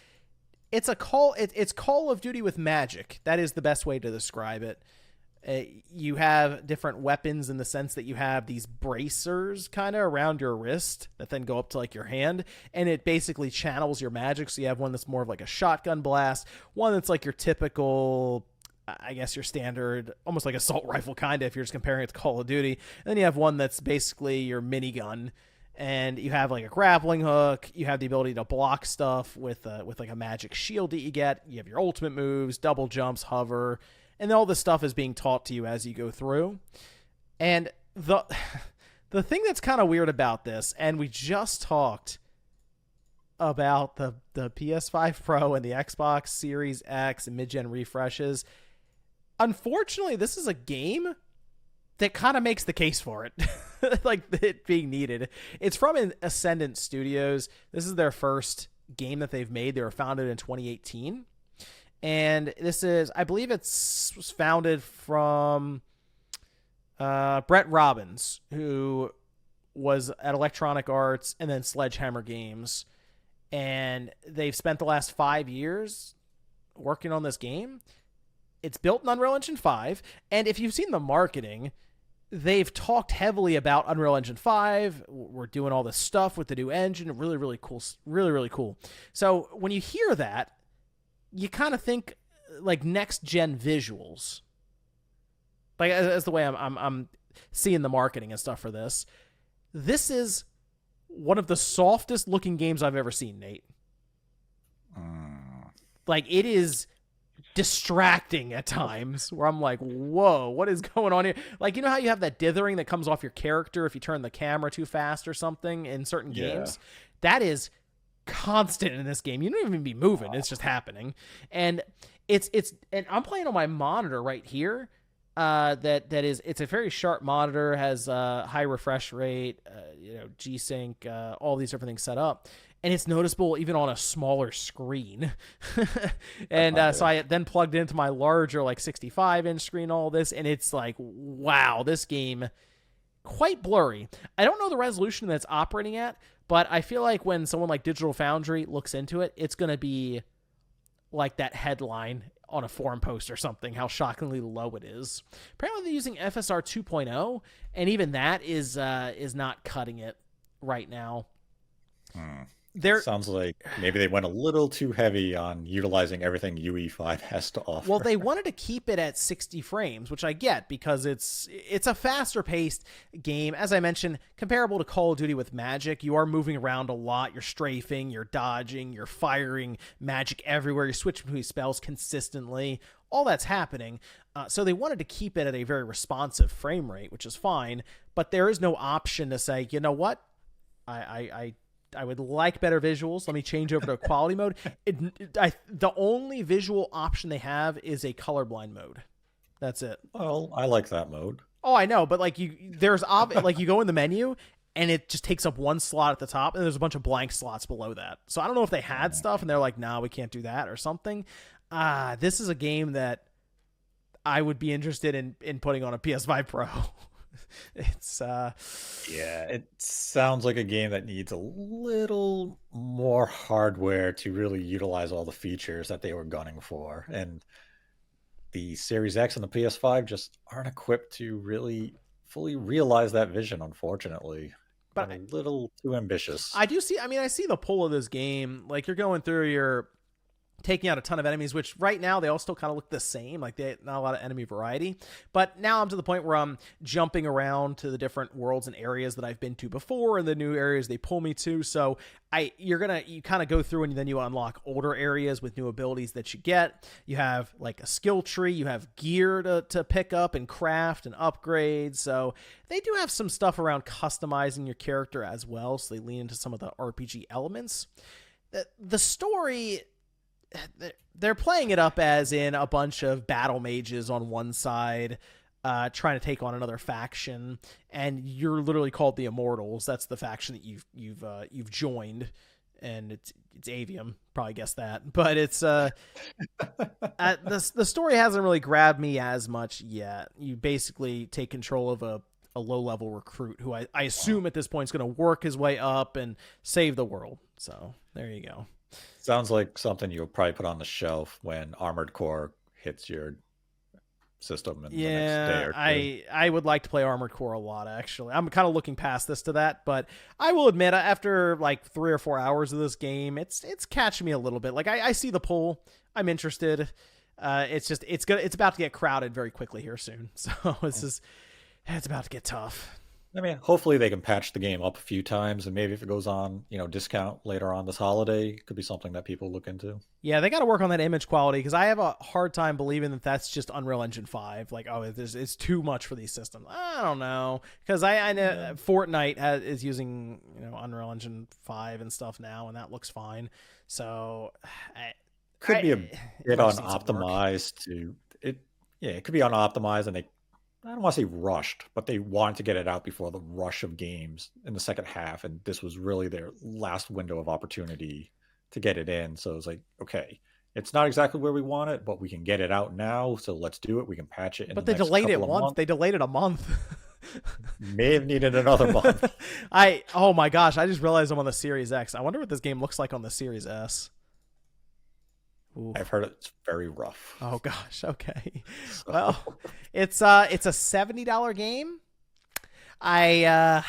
Call of Duty with magic. That is the best way to describe it. You have different weapons in the sense that you have these bracers kind of around your wrist that then go up to like your hand, and it basically channels your magic. So you have one that's more of like a shotgun blast, one that's like your typical, I guess your standard, almost like assault rifle kind of, if you're just comparing it to Call of Duty. And then you have one that's basically your minigun. And you have like a grappling hook. You have the ability to block stuff with like a magic shield that you get. You have your ultimate moves, double jumps, hover, and all this stuff is being taught to you as you go through. And the thing that's kind of weird about this, and we just talked about the PS5 Pro and the Xbox Series X and mid-gen refreshes. Unfortunately, this is a game that kind of makes the case for it, like it being needed. It's from Ascendant Studios. This is their first game that they've made. They were founded in 2018. And this is, I believe was founded from Brett Robbins, who was at Electronic Arts and then Sledgehammer Games. And they've spent the last 5 years working on this game. It's built in Unreal Engine 5. And if you've seen the marketing, they've talked heavily about Unreal Engine 5. We're doing all this stuff with the new engine. Really, really cool. Really, really cool. So when you hear that, you kind of think like next gen visuals, like as the way I'm seeing the marketing and stuff for this. This is one of the softest looking games I've ever seen, Nate. Like it is distracting at times where I'm like, whoa, what is going on here? Like, you know how you have that dithering that comes off your character if you turn the camera too fast or something in certain games? That is constant in this game. You don't even be moving. It's just happening. And and I'm playing on my monitor right here. It's a very sharp monitor, has high refresh rate, G-Sync, all these different things set up, and it's noticeable even on a smaller screen. And so I then plugged into my larger, like 65-inch screen, all this, and it's like, wow, this game quite blurry. I don't know the resolution that's operating at, but I feel like when someone like Digital Foundry looks into it, it's going to be like that headline on a forum post or something, how shockingly low it is. Apparently they're using FSR 2.0, and even that is not cutting it right now. Sounds like maybe they went a little too heavy on utilizing everything UE5 has to offer. Well, they wanted to keep it at 60 frames, which I get because it's a faster paced game. As I mentioned, comparable to Call of Duty with magic. You are moving around a lot. You're strafing, you're dodging, you're firing magic everywhere. You're switching between spells consistently. All that's happening. So they wanted to keep it at a very responsive frame rate, which is fine. But there is no option to say, you know what? I would like better visuals. Let me change over to quality mode. The only visual option they have is a colorblind mode. That's it. Well, I like that mode. Oh, I know, but like you go in the menu and it just takes up one slot at the top, and there's a bunch of blank slots below that. So I don't know if they had stuff and they're like, nah, we can't do that or something. This is a game that I would be interested in putting on a PS5 Pro. It's it sounds like a game that needs a little more hardware to really utilize all the features that they were gunning for, and the Series X and the PS5 just aren't equipped to really fully realize that vision, unfortunately. But a little too ambitious. I see the pull of this game. Like, you're going through, you're taking out a ton of enemies, which right now they all still kind of look the same. Like, not a lot of enemy variety. But now I'm to the point where I'm jumping around to the different worlds and areas that I've been to before, and the new areas they pull me to. So you kind of go through, and then you unlock older areas with new abilities that you get. You have like a skill tree. You have gear to pick up and craft and upgrade. So they do have some stuff around customizing your character as well. So they lean into some of the RPG elements. The story, they're playing it up as in a bunch of battle mages on one side trying to take on another faction, and you're literally called the Immortals. That's the faction that you've joined, and it's Avium. Probably guessed that, but it's the story hasn't really grabbed me as much yet. You basically take control of a low-level recruit who I assume at this point is going to work his way up and save the world. So there you go. Sounds like something you'll probably put on the shelf when Armored Core hits your system in the next day or two. I would like to play Armored Core a lot, actually. I'm kind of looking past this to that, but I will admit, after like 3 or 4 hours of this game, it's catching me a little bit. Like, I see the pull. I'm interested. It's about to get crowded very quickly here soon. So it's about to get tough. I mean, hopefully they can patch the game up a few times, and maybe if it goes on, discount later on this holiday, it could be something that people look into. Yeah, they got to work on that image quality, because I have a hard time believing that that's just Unreal Engine 5. Like, it's too much for these systems. I don't know, because I know Fortnite is using Unreal Engine 5 and stuff now, and that looks fine. So could be a bit unoptimized to it. Yeah, it could be unoptimized, and I don't want to say rushed, but they wanted to get it out before the rush of games in the second half, and this was really their last window of opportunity to get it in. So it's like, okay, it's not exactly where we want it, but we can get it out now, so let's do it. We can patch it in But the they next delayed it couple of once. months. They delayed it a month. May have needed another month. Oh my gosh, I just realized I'm on the Series X. I wonder what this game looks like on the Series S. Ooh. I've heard it's very rough. Oh gosh, okay. So. Well, it's a $70 game. I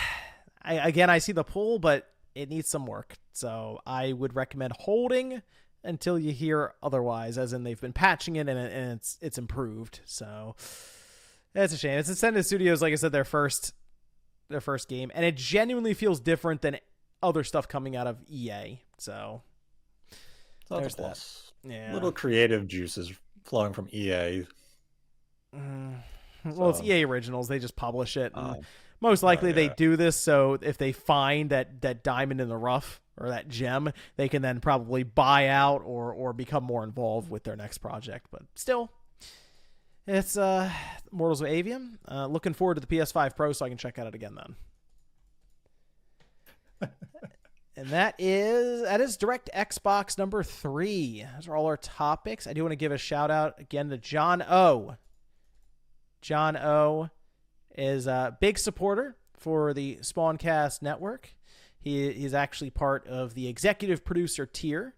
see the pull, but it needs some work. So I would recommend holding until you hear otherwise, as in they've been patching it and it's improved. So that's a shame. It's Ascendant Studios, like I said, their first game, and it genuinely feels different than other stuff coming out of EA. So there's that. Yeah. Little creative juices flowing from EA. Well, it's EA Originals. They just publish it. And most likely they do this so if they find that diamond in the rough, or that gem, they can then probably buy out or become more involved with their next project. But still, it's Mortals of Avium. Looking forward to the PS5 Pro so I can check out it again then. And that is DirectXbox number 3. Those are all our topics. I do want to give a shout out again to John O. John O is a big supporter for the Spawncast Network. He's actually part of the executive producer tier,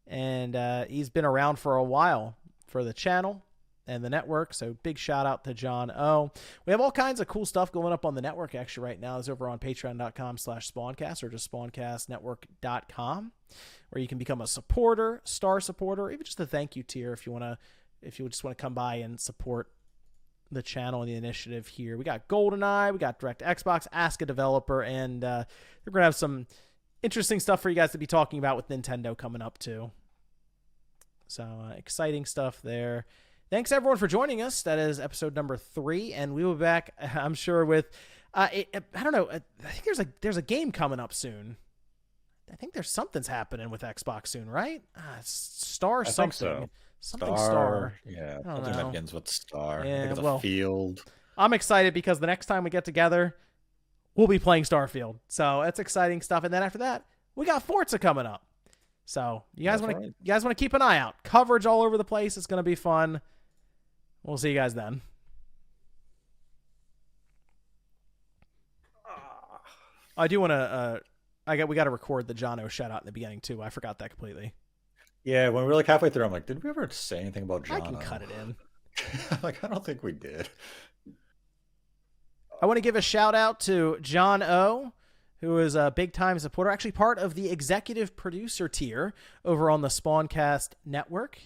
and he's been around for a while for the channel and the network, so big shout out to John O. We have all kinds of cool stuff going up on the network actually right now. It's over on patreon.com/spawncast or just spawncastnetwork.com, where you can become a supporter, star supporter, or even just a thank you tier if you just want to come by and support the channel and the initiative here. We got GoldenEye, we got DirectXbox, Ask a Developer, and we're going to have some interesting stuff for you guys to be talking about with Nintendo coming up too. So exciting stuff there. Thanks everyone for joining us. That is episode number 3, and we will be back, I'm sure, with I don't know. I think there's a game coming up soon. I think something's happening with Xbox soon, right? Star something. I think so. Something Star. Yeah, I don't something know. that begins with Star. Yeah, I think it's well, a field. I'm excited because the next time we get together, we'll be playing Starfield. So that's exciting stuff. And then after that, we got Forza coming up. So you guys want to keep an eye out. Coverage all over the place. It's going to be fun. We'll see you guys then. I do want to. We got to record the John O shout out in the beginning too. I forgot that completely. Yeah, when we were like halfway through, I'm like, did we ever say anything about John? I can cut it in. Like, I don't think we did. I want to give a shout out to John O, who is a big time supporter, actually part of the executive producer tier over on the Spawncast Network.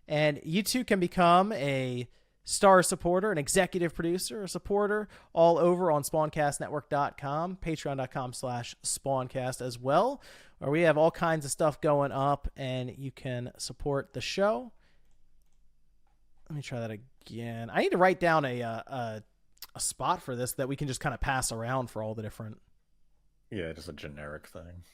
And you too can become a star supporter, an executive producer, a supporter all over on spawncastnetwork.com, patreon.com/spawncast as well, where we have all kinds of stuff going up and you can support the show. Let me try that again. I need to write down a spot for this that we can just kind of pass around for all the different. Yeah, just a generic thing.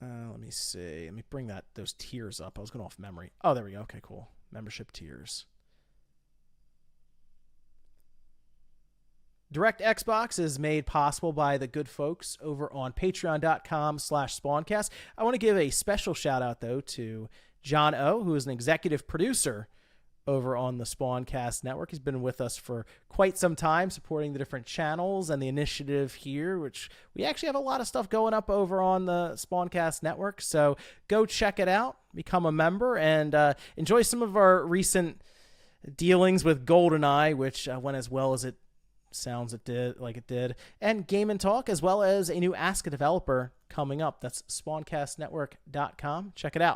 Let me see. Let me bring those tiers up. I was going off memory. Oh, there we go. Okay, cool. Membership tiers. DirectXbox is made possible by the good folks over on patreon.com/spawncast. I want to give a special shout out, though, to John O, who is an executive producer over on the Spawncast Network. He's been with us for quite some time, supporting the different channels and the initiative here, which we actually have a lot of stuff going up over on the Spawncast Network. So go check it out, become a member, and enjoy some of our recent dealings with GoldenEye, which went as well as it sounds it did, and Game and Talk, as well as a new Ask a Developer coming up. That's spawncastnetwork.com. Check it out.